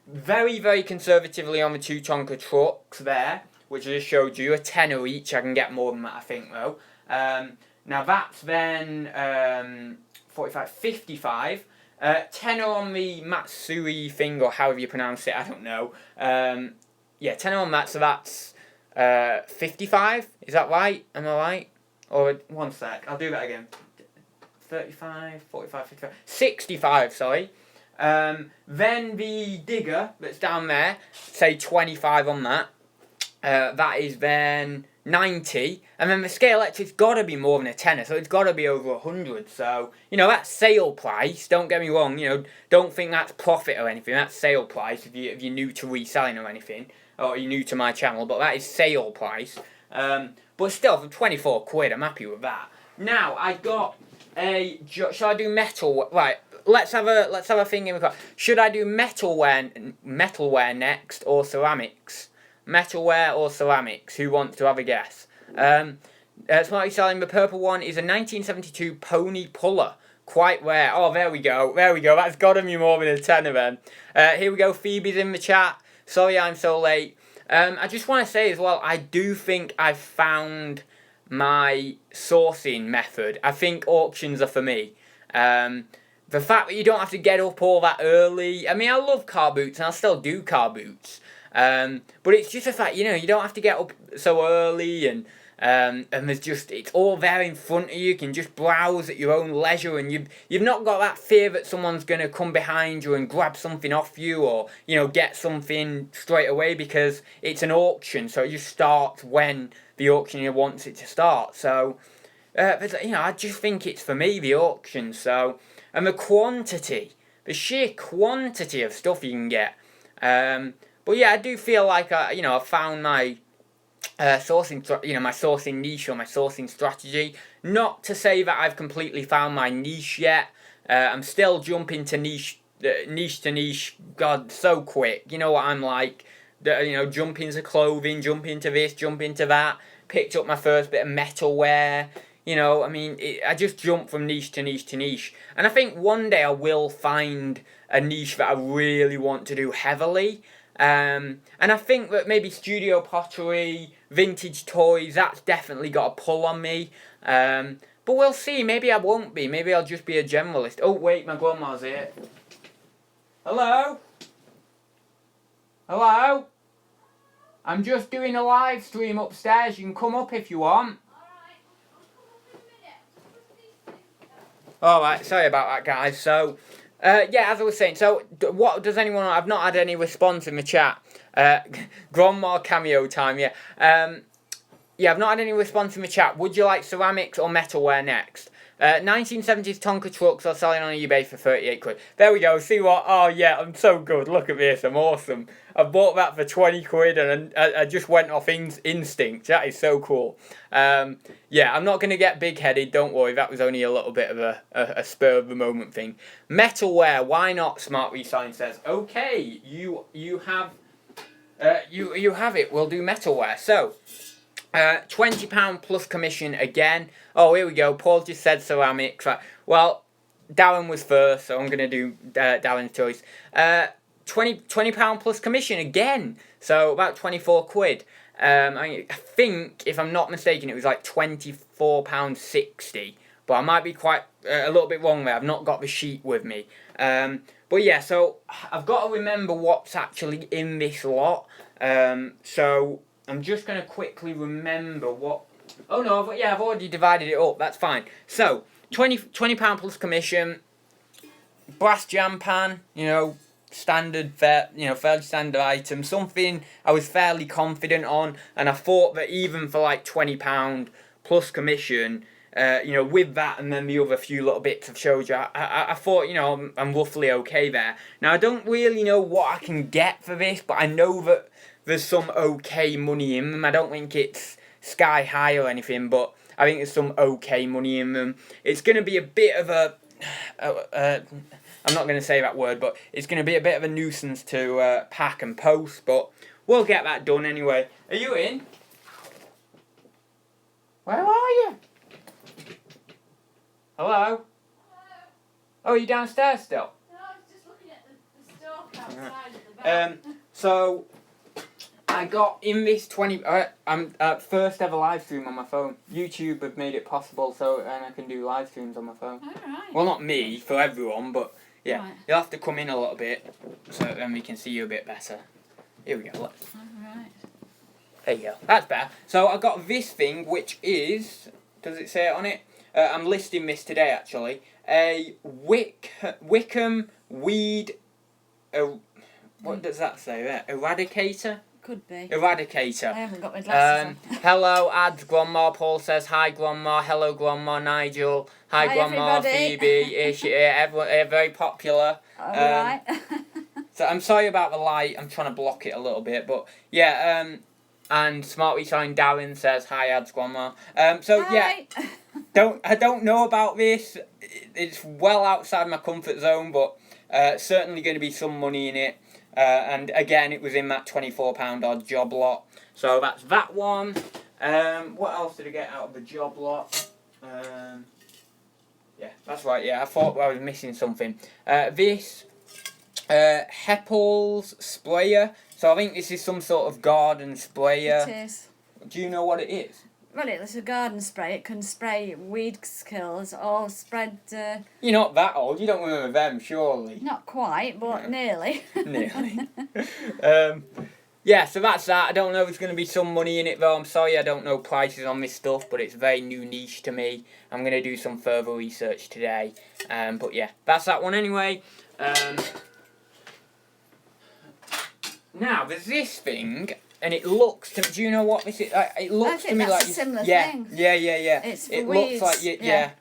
Very conservatively on the two Tonka trucks there, which I just showed you, a tenner each. I can get more than that, I think, though. Now that's then 45, 55. Tenner on the Matsui thing, or however you pronounce it, I don't know. Yeah, tenner on that, so that's 55. Is that right? Am I right? Or, one sec, I'll do that again. 35, 45, 55, 65, sorry. Then the digger that's down there, say 25 on that. That is then 90, and then the Scalextric's got to be more than a tenner, so it's got to be over 100. So, you know, that's sale price. Don't get me wrong. You know, don't think that's profit or anything. That's sale price if you're new to reselling or anything, or you're new to my channel. But that is sale price. But still, for 24 quid, I'm happy with that. Now I got shall I do metal? Right. Let's have a thing in the car. Should I do metalware next, or ceramics? Metalware or ceramics? Who wants to have a guess? Smartly selling, the purple one is a 1972 Pony Puller. Quite rare. Oh, there we go. That's got to be more than a tenner then. Here we go. Phoebe's in the chat. Sorry I'm so late. I just want to say as well, I do think I've found my sourcing method. I think auctions are for me. The fact that you don't have to get up all that early. I mean, I love car boots and I still do car boots. But it's just the fact, you don't have to get up so early and there's just, it's all there in front of you. You can just browse at your own leisure and you've not got that fear that someone's going to come behind you and grab something off you or, get something straight away because it's an auction. So it just starts when the auctioneer wants it to start. So, I just think it's for me, the auction. So, and the sheer quantity of stuff you can get. But yeah, I do feel like I found my sourcing, my sourcing niche or my sourcing strategy. Not to say that I've completely found my niche yet. I'm still jumping to niche to niche. God, so quick. You know what I'm like. Jump into clothing, jump into this, jump into that. Picked up my first bit of metalware. I just jump from niche to niche to niche. And I think one day I will find a niche that I really want to do heavily. And I think that maybe studio pottery, vintage toys, that's definitely got a pull on me. But we'll see. Maybe I won't be. Maybe I'll just be a generalist. Oh, wait, my grandma's here. Hello? Hello? I'm just doing a live stream upstairs. You can come up if you want. Alright, sorry about that, guys. So, as I was saying, so what does anyone... I've not had any response in the chat. Grandma cameo time, yeah. I've not had any response in the chat. Would you like ceramics or metalware next? 1970s Tonka trucks are selling on eBay for 38 quid. There we go. See what? Oh, yeah, I'm so good. Look at this. I'm awesome. I bought that for 20 quid and I just went off instinct. That is so cool. I'm not going to get big-headed. Don't worry. That was only a little bit of a spur of the moment thing. Metalware. Why not? Smart Resign says. Okay, you have you have it. We'll do metalware. So, £20 plus commission again. Oh, here we go. Paul just said ceramics. Well, Darren was first, so I'm going to do Darren's choice. £20 plus commission again. So about 24 quid. I think, if I'm not mistaken, it was like £24.60. But I might be quite a little bit wrong there. I've not got the sheet with me. But yeah, so I've got to remember what's actually in this lot. So I'm just going to quickly remember what... Oh no, I've already divided it up. That's fine. So, £20 plus commission. Brass jam pan, fairly standard item. Something I was fairly confident on. And I thought that even for like £20 plus commission, with that and then the other few little bits I've showed you, I thought, I'm roughly okay there. Now, I don't really know what I can get for this, but I know that there's some okay money in them. I don't think it's sky high or anything, but I think there's some okay money in them. It's going to be a bit of I'm not going to say that word, but it's going to be a bit of a nuisance to pack and post, but we'll get that done anyway. Are you in? Where are you? Hello? Hello? Oh, are you downstairs still? No, I was just looking at the stock outside at the back. So I got in this 20... I'm first ever live stream on my phone. YouTube have made it possible, and I can do live streams on my phone. Alright. Well, not me, for everyone, but yeah. Right. You'll have to come in a little bit, so then we can see you a bit better. Here we go, look. Alright. There you go. That's better. So I got this thing, which is... Does it say it on it? I'm listing this today, actually. A Wickham weed... what does that say there? Eradicator? Could be. Eradicator. I haven't got my glasses on. Hello, ads, Grandma. Paul says, hi, Grandma. Hello, Grandma. Nigel. Hi, Grandma. Everybody. Phoebe. Ish. Everyone, very popular. Alright. So I'm sorry about the light. I'm trying to block it a little bit. But, yeah, and Smart Resign Darren says, hi, ads, Grandma. So, Hi. yeah, I don't know about this. It's well outside my comfort zone, but certainly going to be some money in it. And again, it was in that £24 odd job lot. So that's that one. What else did I get out of the job lot? Yeah, that's right. Yeah, I thought I was missing something. This Heppel's sprayer. So I think this is some sort of garden sprayer. It is. Do you know what it is? Well, it's a garden spray. It can spray weed kills or spread. You're not that old. You don't remember them, surely. Not quite, but nearly. Nearly. Yeah, so that's that. I don't know if there's going to be some money in it, though. I'm sorry I don't know prices on this stuff, but it's very new niche to me. I'm going to do some further research today. But yeah, that's that one anyway. Now, there's this thing, and it looks to me, do you know what this is? It looks to me like... a similar thing. Yeah. It's for it weeds. looks like... Yeah.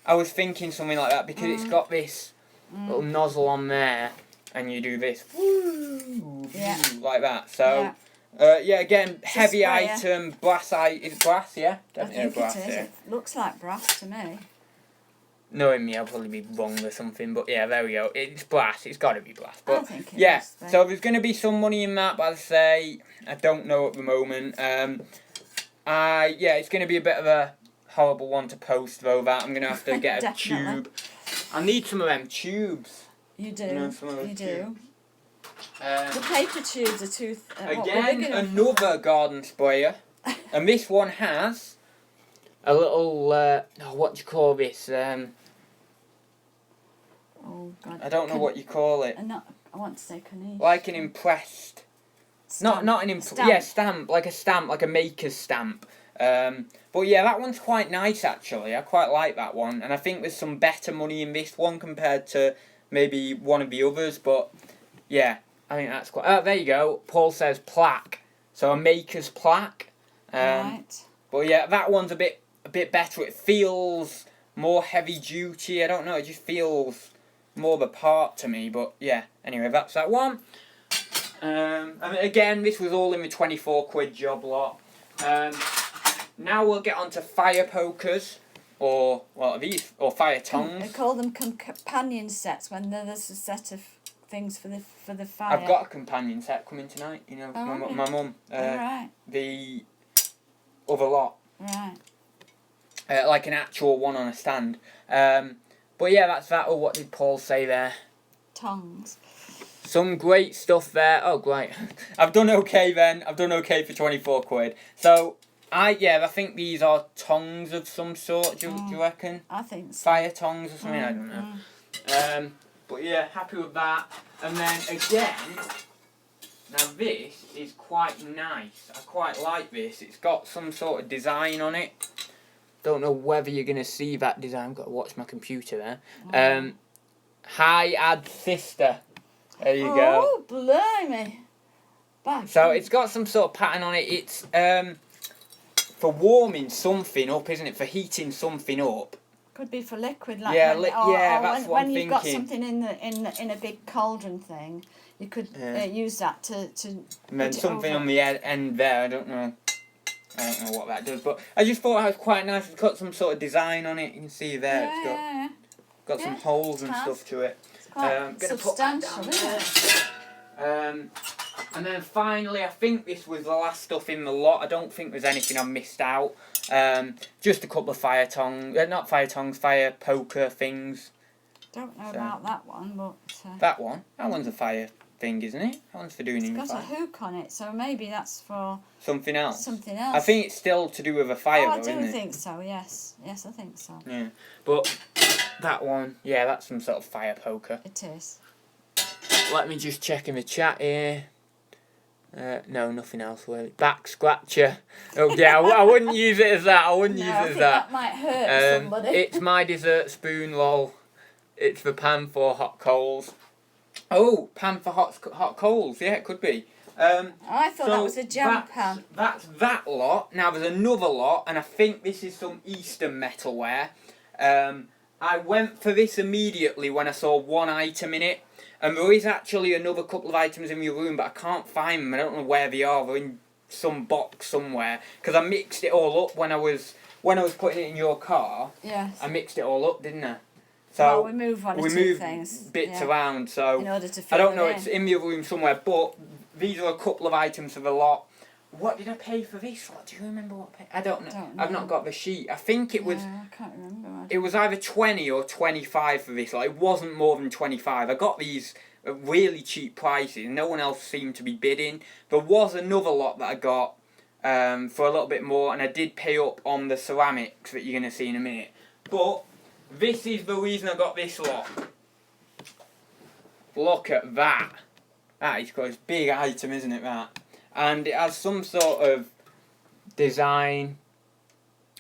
I was thinking something like that, because it's got this little nozzle on there. And you do this, like that. So, again, heavy item, brass. Is it brass? Yeah, definitely brass. It is. It looks like brass to me. Knowing me, I'll probably be wrong or something. But yeah, there we go. It's brass. It's got to be brass. But I think it is, so there's going to be some money in that. But as I say, I don't know at the moment. It's going to be a bit of a horrible one to post though. That I'm going to have to get a tube. I need some of them tubes. You do. You do. The paper tubes are too. Again, another garden sprayer, and this one has a little. What do you call this? Oh God. I don't know what you call it. I want to say caniche. Like an impressed. Stamp. Not an impressed. Yeah, stamp. Like a maker's stamp. But yeah, that one's quite nice actually. I quite like that one, and I think there's some better money in this one compared to maybe one of the others, but yeah, I think that's quite... there you go. Paul says plaque. So a maker's plaque. Right. But yeah, that one's a bit better. It feels more heavy duty. I don't know, it just feels more the part to me, but yeah. Anyway, that's that one. And again, this was all in the 24 quid job lot. Now we'll get on to fire pokers. Or what are these? Or fire tongs. They call them companion sets when there's a set of things for the fire. I've got a companion set coming tonight. You know, my mum. Right. The other lot. Right. Like an actual one on a stand. But yeah, that's that. Oh, what did Paul say there? Tongs. Some great stuff there. Oh, great. I've done okay then. I've done okay for 24 quid. So. I think these are tongs of some sort. Do you reckon? I think so. Fire tongs or something. I don't know. But yeah, happy with that. And then again, now this is quite nice. I quite like this. It's got some sort of design on it. Don't know whether you're gonna see that design. I've got to watch my computer there. Hi, Ad Sister. There you go. Oh, blimey! So it's got some sort of pattern on it. It's for warming something up, isn't it? For heating something up. Could be for liquid, like that's what I'm when thinking. you've got something in a big cauldron thing, you could use that to. And then something on the end there. I don't know what that does, but I just thought it was quite nice. It's got some sort of design on it. You can see there. It's got some holes and stuff to it. It's quite substantial, isn't it? And then finally, I think this was the last stuff in the lot. I don't think there's anything I missed out. Just a couple of fire poker things. Don't know about that one, but... That one's a fire thing, isn't it? That one's for doing in the fire. It's got a hook on it, so maybe that's for... Something else? Something else. I think it's still to do with a fire, though, isn't it? I do think so, yes. Yes, I think so. Yeah, but that one, that's some sort of fire poker. It is. Let me just check in the chat here. No, nothing else really. Back scratcher. Oh yeah, I wouldn't use it as that. I wouldn't use it as that. That might hurt somebody. It's my dessert spoon, lol. It's the pan for hot coals. Oh, pan for hot coals. Yeah, it could be. I thought that was a jam pan. That's that lot. Now there's another lot, and I think this is some Eastern metalware. I went for this immediately when I saw one item in it. And there is actually another couple of items in your room, but I can't find them. I don't know where they are. They're in some box somewhere. Because I mixed it all up when I was putting it in your car. Yes. I mixed it all up, didn't I? So we moved one or two things. Bits around. So in order to fit I don't know. in. It's in your room somewhere. But these are a couple of items for the lot. What did I pay for this lot? Do you remember what I paid? I don't know. I've not got the sheet. I think it was... I can't remember. It was either 20 or 25 for this lot. It wasn't more than 25. I got these at really cheap prices. No one else seemed to be bidding. There was another lot that I got for a little bit more, and I did pay up on the ceramics that you're going to see in a minute. But this is the reason I got this lot. Look at that. That is quite a big item, isn't it, that? And it has some sort of design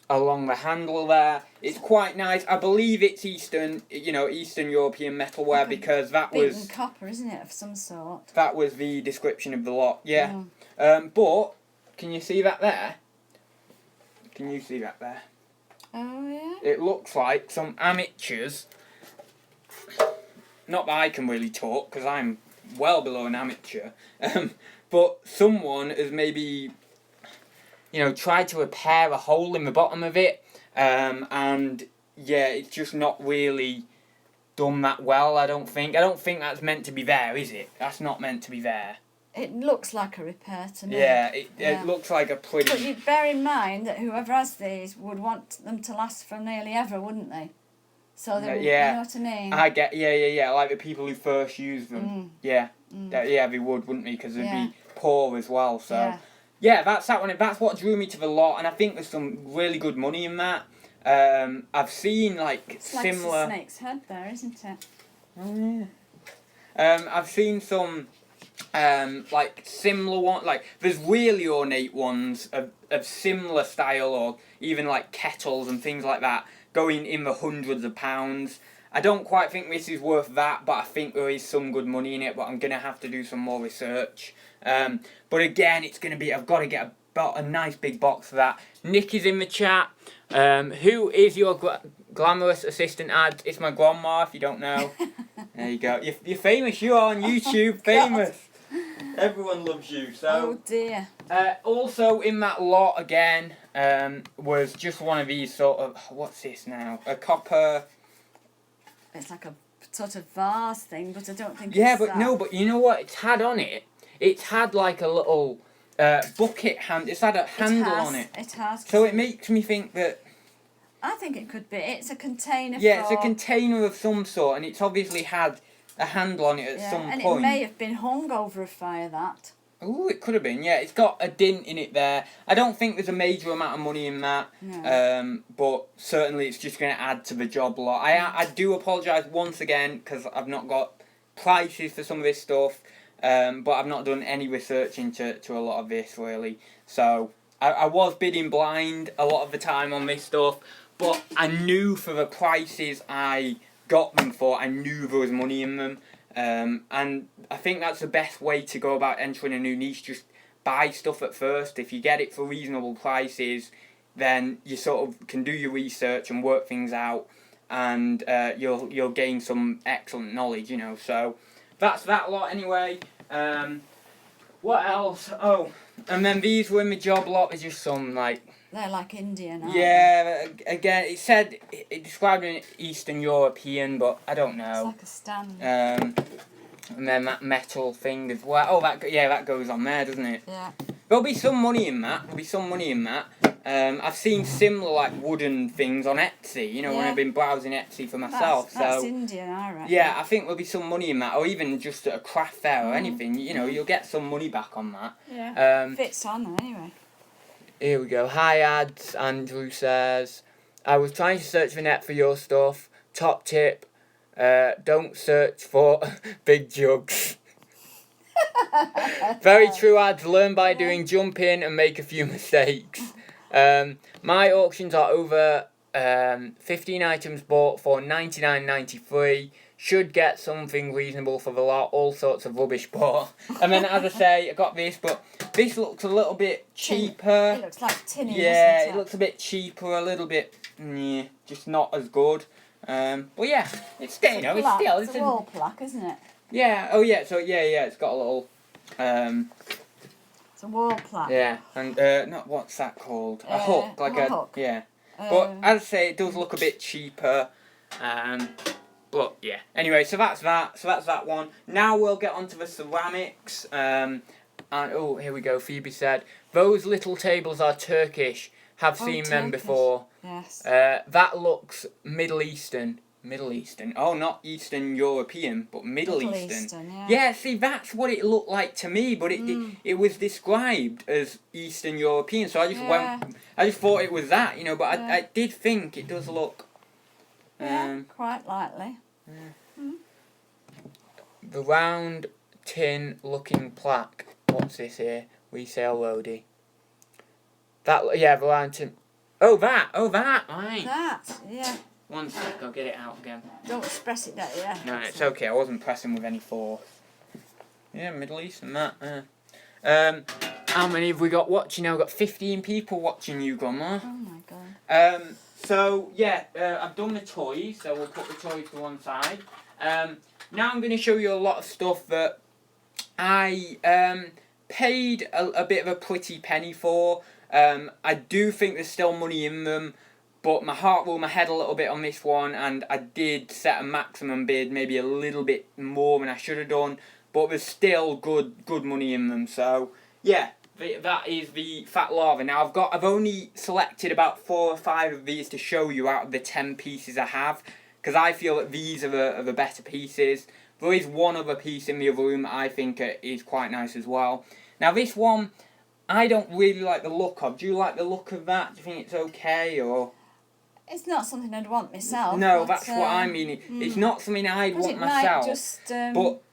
along the handle there. It's quite nice. I believe it's Eastern European metalware, like because that beaten was copper, isn't it, of some sort? that was the description of the lot. Yeah. But can you see that there? Can you see that there? Oh yeah. It looks like some amateurs. Not that I can really talk, because I'm well below an amateur. But someone has maybe, tried to repair a hole in the bottom of it. And yeah, it's just not really done that well, I don't think. I don't think that's meant to be there, is it? That's not meant to be there. It looks like a repair to me. Yeah, it looks like a pretty... But you bear in mind that whoever has these would want them to last for nearly ever, wouldn't they? So they would, you know what I mean? I get, yeah, like the people who first use them. Yeah, yeah, they would, wouldn't they? Because they'd be poor as well, so... Yeah, that's that one. That's what drew me to the lot, and I think there's some really good money in that. I've seen, it's similar... like a snake's head there, isn't it? Oh, yeah. I've seen some... similar one, there's really ornate ones of similar style, or even kettles and things like that, going in the hundreds of pounds. I don't quite think this is worth that, but I think there is some good money in it, but I'm going to have to do some more research. But again, it's going to be, I've got to get a nice big box for that. Nick is in the chat. Who is your glamorous assistant ad? It's my grandma, if you don't know. There you go. You're famous, you are on YouTube, famous. Everyone loves you. So. Oh dear. Also in that lot again was just one of these sort of, what's this now? A copper. It's like a sort of vase thing, but I don't think. Yeah, it's but that. no, but you know what it's had on it? It's had like a little bucket hand. It's had a handle on it. It has. So it makes me think that. I think it could be. It's a container. Yeah, it's a container of some sort, and it's obviously had a handle on it at some and point. it may have been hung over a fire. That. Oh, it could have been. Yeah, it's got a dint in it there. I don't think there's a major amount of money in that. No. But certainly it's just going to add to the job a lot. I do apologise once again because I've not got prices for some of this stuff. But I've not done any research into a lot of this really. So I was bidding blind a lot of the time on this stuff. But I knew for the prices I got them for, I knew there was money in them. And I think that's the best way to go about entering a new niche. Just buy stuff at first. If you get it for reasonable prices, then you sort of can do your research and work things out, and you'll gain some excellent knowledge, So that's that lot anyway. What else? Oh, and then these were in the job lot. There's just some They're like Indian, aren't they? Again, it described an Eastern European, but I don't know. It's like a stand. And then that metal thing as well. Oh, that goes on there, doesn't it? Yeah. There'll be some money in that. I've seen similar wooden things on Etsy. When I've been browsing Etsy for myself. That's Indian, I reckon. Yeah, I think there'll be some money in that, or even just at a craft fair or anything. You'll get some money back on that. Yeah. Fits on anyway. Here we go. Hi ads, Andrew says. I was trying to search the net for your stuff. Top tip, don't search for big jugs. Very true ads. Learn by doing, jump in and make a few mistakes. My auctions are over 15 items bought for $99.93. Should get something reasonable for the lot. All sorts of rubbish bought. And then, as I say, I got this, but this looks a little bit cheaper. It looks like tinny, yeah, doesn't it? It looks a bit cheaper, a little bit, just not as good. But yeah, it's It's a wall plaque, isn't it? Yeah. Oh yeah. So yeah. It's got a little. It's a wall plaque. Yeah, and what's that called? A hook, a hook. Yeah. But as I say, it does look a bit cheaper. But yeah. Anyway, so that's that. So that's that one. Now we'll get onto the ceramics. And oh, here we go. Phoebe said those little tables are Turkish. Have seen them before. Yes. That looks Middle Eastern. Middle Eastern. Oh, not Eastern European, but Middle Eastern. Yeah. Yeah, see, that's what it looked like to me, but it was described as Eastern European, so I just I just thought it was that, you know, but I did think it does look... quite likely. The round tin looking plaque. What's this here? Resale roadie. That, yeah, the round tin... Oh, that! Right. That, yeah. One sec, I'll get it out again. Don't press it down, yeah. No, it's okay, I wasn't pressing with any force. Yeah, Middle East and that. How many have we got watching now? We've got 15 people watching you, Grandma. Oh my god. So, yeah, I've done the toys, so we'll put the toys to one side. Now I'm going to show you a lot of stuff that I paid a bit of a pretty penny for. I do think there's still money in them, but my heart ruled my head a little bit on this one, and I did set a maximum bid, maybe a little bit more than I should have done, but there's still good money in them. So yeah, that is the Fat Lava. Now I've only selected about 4 or 5 of these to show you out of the 10 pieces I have, because I feel that these are the better pieces. There is one other piece in the other room that I think is quite nice as well. Now this one, I don't really like the look of. Do you like the look of that? Do you think it's okay, or...? It's not something I'd want myself. No, but, that's what I mean. It's not something I'd want it myself. Might just, but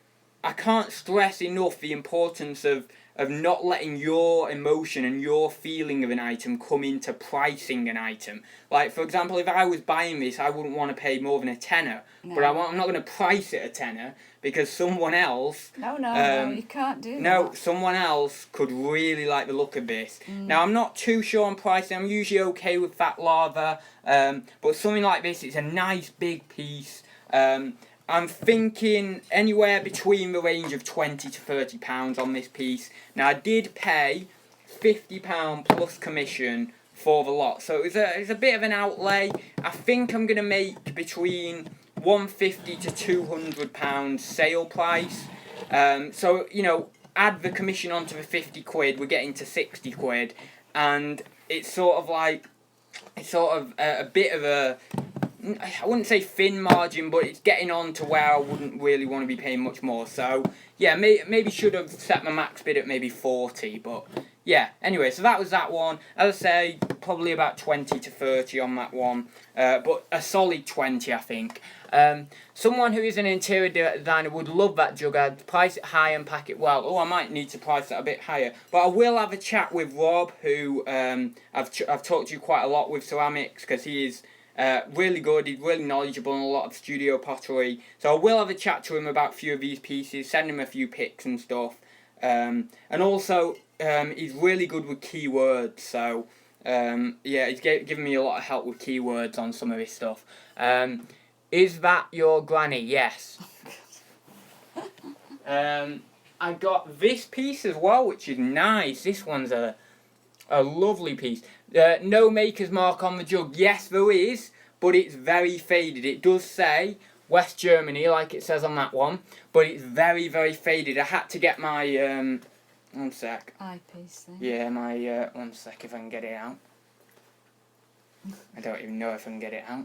I can't stress enough the importance of not letting your emotion and your feeling of an item come into pricing an item. Like, for example, if I was buying this, I wouldn't want to pay more than a tenner. No. But I'm not going to price it a tenner, because someone else... No, you can't do that. No, someone else could really like the look of this. Now, I'm not too sure on pricing. I'm usually okay with Fat Lava. But something like this, it's a nice big piece. I'm thinking anywhere between the range of £20 to £30 on this piece. Now, I did pay £50 plus commission for the lot, so it's a bit of an outlay. I think I'm going to make between £150 to £200 sale price. So, you know, add the commission onto the 50 quid, we're getting to 60 quid, and it's sort of like, a bit of a, I wouldn't say thin margin, but it's getting on to where I wouldn't really want to be paying much more. So, yeah, maybe should have set my max bid at maybe 40, but yeah. Anyway, so that was that one. As I say, probably about 20 to 30 on that one, but a solid 20, I think. Someone who is an interior designer would love that jug. I'd price it high and pack it well. Oh, I might need to price that a bit higher. But I will have a chat with Rob, who I've talked to quite a lot with ceramics, because he is really good. He's really knowledgeable on a lot of studio pottery. So I will have a chat to him about a few of these pieces, send him a few pics and stuff. And also, he's really good with keywords. So yeah, he's given me a lot of help with keywords on some of his stuff. Is that your granny? Yes. I got this piece as well, which is nice. This one's a lovely piece. No maker's mark on the jug. Yes, there is, but it's very faded. It does say West Germany, like it says on that one, but it's very, very faded. I had to get my, one sec. Eyepiece thing. Yeah, my, one sec if I can get it out. I don't even know if I can get it out.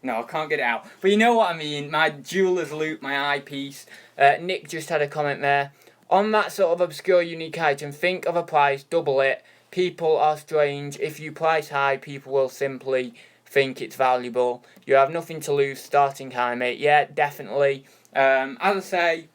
No, I can't get it out. But you know what I mean. My jeweller's loop, my eyepiece. Nick just had a comment there. On that sort of obscure, unique item, think of a price, double it. People are strange. If you price high, people will simply think it's valuable. You have nothing to lose starting high, mate. Yeah, definitely. As I say,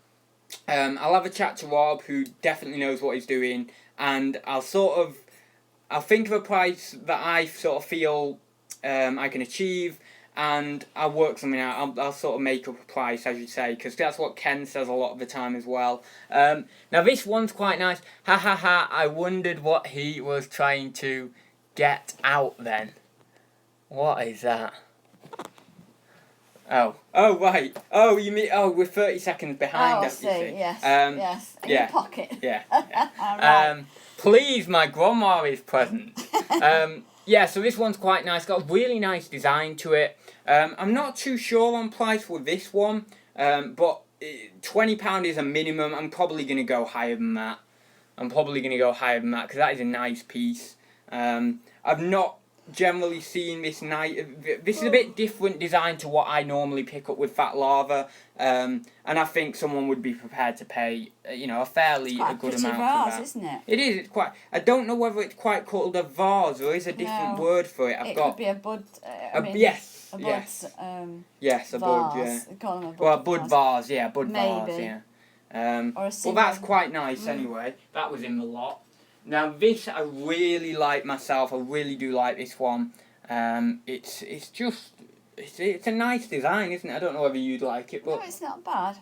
I'll have a chat to Rob, who definitely knows what he's doing. And I'll think of a price that I sort of feel I can achieve. And I'll work something out. I'll sort of make up a price, as you say, because that's what Ken says a lot of the time as well. Now this one's quite nice. Ha ha ha, I wondered what he was trying to get out then. What is that? Oh, right. Oh, you mean, we're 30 seconds behind us, you see. Yes, yes. In your pocket. Yeah. Right. Please, my grandma is present. Yeah, so this one's quite nice. Got a really nice design to it. I'm not too sure on price with this one, but £20 is a minimum. I'm probably going to go higher than that. Because that is a nice piece. I've not generally seen this this is a bit different design to what I normally pick up with Fat Lava, and I think someone would be prepared to pay, you know, a good amount vase, for that. Isn't it? It is. It's quite. I don't know whether it's quite called a vase or is a different word for it. It could be a bud. Yes. A bud. Yes. Yes, a bud. Yeah. They call them a bud. Well, a bud vase. Yeah, bud Maybe. vase. Yeah. Or a well, that's quite nice anyway. That was in the lot. Now this I really like myself. I really do like this one. It's a nice design, isn't it? I don't know whether you'd like it, but no, it's not bad.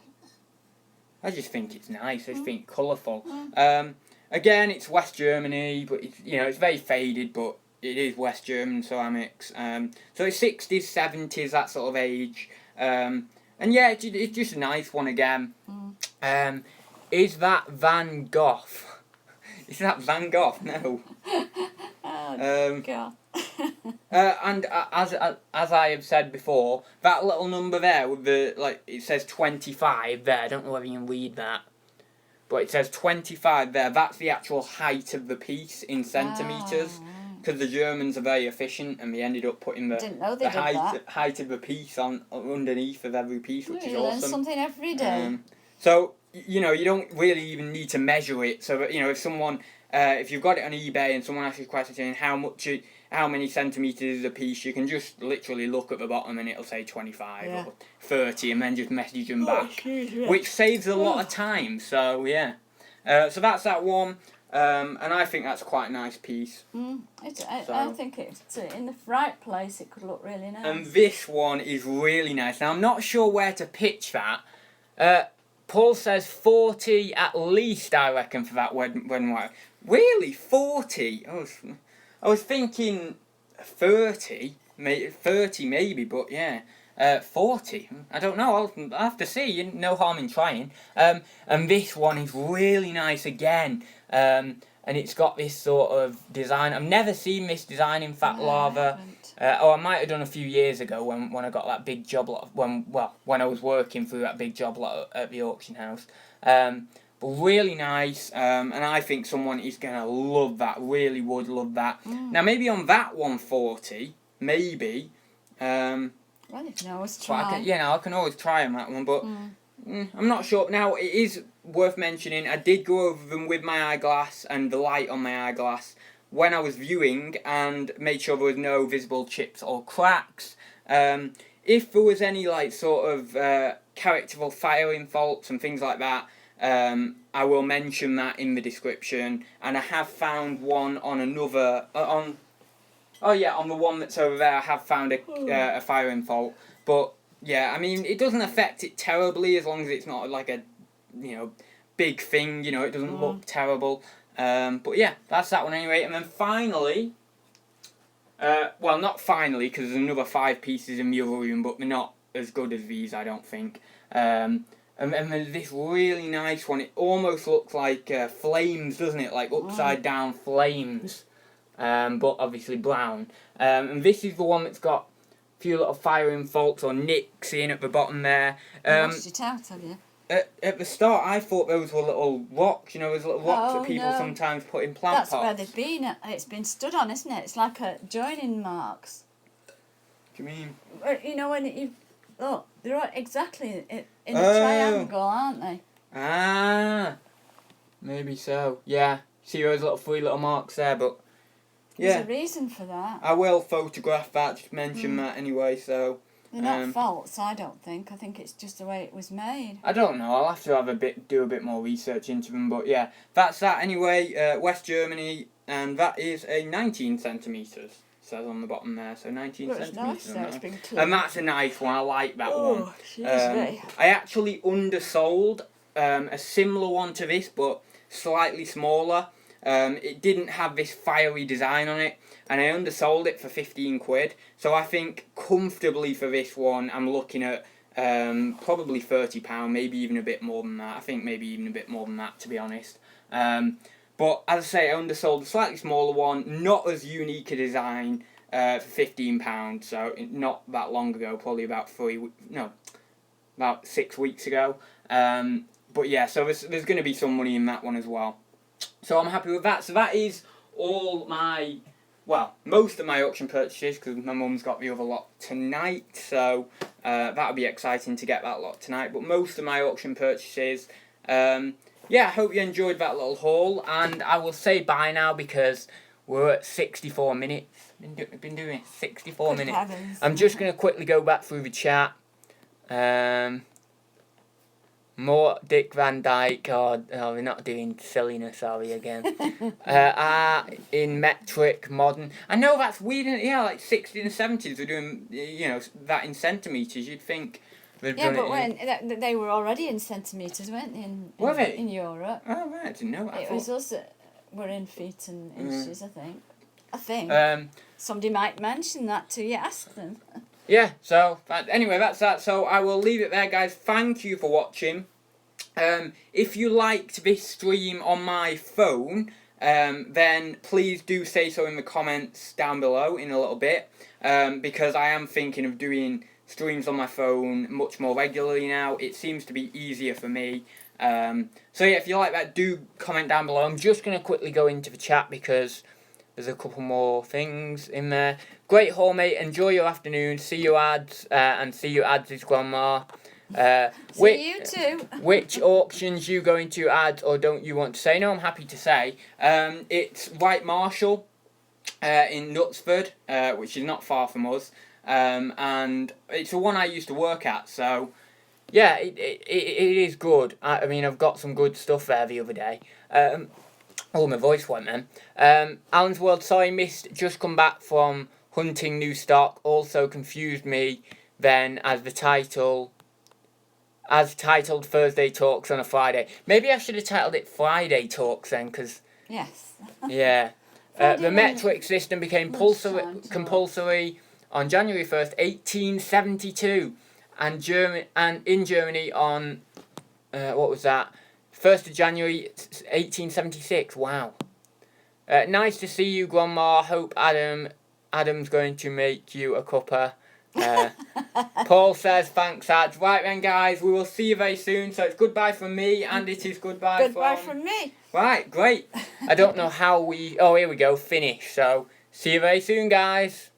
I just think it's nice. I just think colourful. Again, it's West Germany, but it's, you know, it's very faded, but it is West German ceramics. So it's 60s, 70s, that sort of age. And yeah, it's just a nice one again. Is that Van Gogh? Is that Van Gogh? No. Oh, God. And as I have said before, that little number there with the, like, it says 25 there. I don't know whether you can read that, but it says 25 there. That's the actual height of the piece in centimetres. Because the Germans are very efficient, and they ended up putting the height of the piece on underneath of every piece, which is awesome. Learn something every day. So you know, you don't really even need to measure it. So you know, if someone, if you've got it on eBay and someone asks you a question saying how many centimetres is a piece, you can just literally look at the bottom and it'll say 25 or 30, and then just message them back, which saves a lot of time. So yeah, so that's that one. And I think that's quite a nice piece. I think it's in the right place. It could look really nice. And this one is really nice. Now I'm not sure where to pitch that. Paul says 40 at least, I reckon, for that when really 40. I was thinking 30 maybe, but yeah. 40. I don't know. I'll have to see. No harm in trying. And this one is really nice again. And it's got this sort of design. I've never seen this design in Fat Lava. I might have done a few years ago when I got that big job lot. When I was working through that big job lot at the auction house. But really nice. And I think someone is gonna love that. Really would love that. Now maybe on that 140, maybe. Well, you can always try. I can always try on that one, but I'm not sure. Now, it is worth mentioning, I did go over them with my eyeglass and the light on my eyeglass when I was viewing and made sure there was no visible chips or cracks. If there was any, like, sort of characterful firing faults and things like that, I will mention that in the description. And I have found one on another... on the one that's over there, I have found a firing fault. But, yeah, I mean, it doesn't affect it terribly as long as it's not, like, a, you know, big thing, you know, it doesn't look terrible. But, yeah, that's that one anyway. And then finally, well, not finally, because there's another 5 pieces in the other room, but they're not as good as these, I don't think. And then this really nice one, it almost looks like flames, doesn't it? Like upside-down flames. But obviously brown. And this is the one that's got a few little firing faults or nicks in at the bottom there. Washed it out, have you? At the start, I thought those were little rocks. You know, those little rocks that people sometimes put in plant pots. That's where they've been. It's been stood on, isn't it? It's like a joining marks. What do you mean? You know, when you look, they're exactly in a triangle, aren't they? Ah, maybe so. Yeah, see those 3 little marks there, but. Yeah. There's a reason for that. I will photograph that, just mention that anyway, so... They're not faults, I don't think. I think it's just the way it was made. I don't know, I'll have to do a bit more research into them, but yeah. That's that anyway, West Germany, and that is a 19 centimetres, says on the bottom there, so 19 centimetres. Nice, and that's a nice one, I like that one. I actually undersold a similar one to this, but slightly smaller. It didn't have this fiery design on it, and I undersold it for 15 quid. So I think comfortably for this one, I'm looking at probably £30, maybe even a bit more than that. I think maybe even a bit more than that, to be honest. But as I say, I undersold a slightly smaller one, not as unique a design, for £15. So not that long ago, probably about about 6 weeks ago. But yeah, so there's going to be some money in that one as well. So I'm happy with that. So that is all my well, most of my auction purchases, because my mum's got the other lot tonight, so that'll be exciting to get that lot tonight. But most of my auction purchases, yeah, I hope you enjoyed that little haul, and I will say bye now because we're at 64 minutes. Been doing 64 Good minutes. heavens. I'm just going to quickly go back through the chat. More Dick Van Dyke, we're not doing silliness, are we, again? In metric modern. I know that's weird, yeah, like 60s and 70s, we're doing, that in centimetres, you'd think they'd Yeah, done but it when they were already in centimetres, weren't they? Were they? In Europe. Oh, right, I didn't know that. It was us that were in feet and inches, I think. Somebody might mention that to you, ask them. Yeah, so, anyway, that's that. So I will leave it there, guys. Thank you for watching. If you liked this stream on my phone, then please do say so in the comments down below in a little bit, because I am thinking of doing streams on my phone much more regularly now. It seems to be easier for me. So yeah, if you like that, do comment down below. I'm just going to quickly go into the chat because there's a couple more things in there. Great haul, mate. Enjoy your afternoon. See you, ads, and see you, ads' grandma. See you too. Which auctions you going to add or don't you want to say? No, I'm happy to say. It's White Marshall in Knutsford, which is not far from us. And it's the one I used to work at, so yeah, it is good. I mean, I've got some good stuff there the other day. Oh, my voice went then. Alan's World, sorry, missed. Just come back from hunting new stock. Also confused me then as titled Thursday Talks on a Friday. Maybe I should have titled it Friday Talks then, because Yes. yeah. The metric system became compulsory on January 1st, 1872, and in Germany on what was that? 1st of January 1876. Wow. Nice to see you, Grandma. Hope Adam's going to make you a cuppa. Paul says thanks, ads. Right then, guys, we will see you very soon. So it's goodbye from me, and it is goodbye from me. Right, great. I don't know how we. Oh, here we go. Finish. So see you very soon, guys.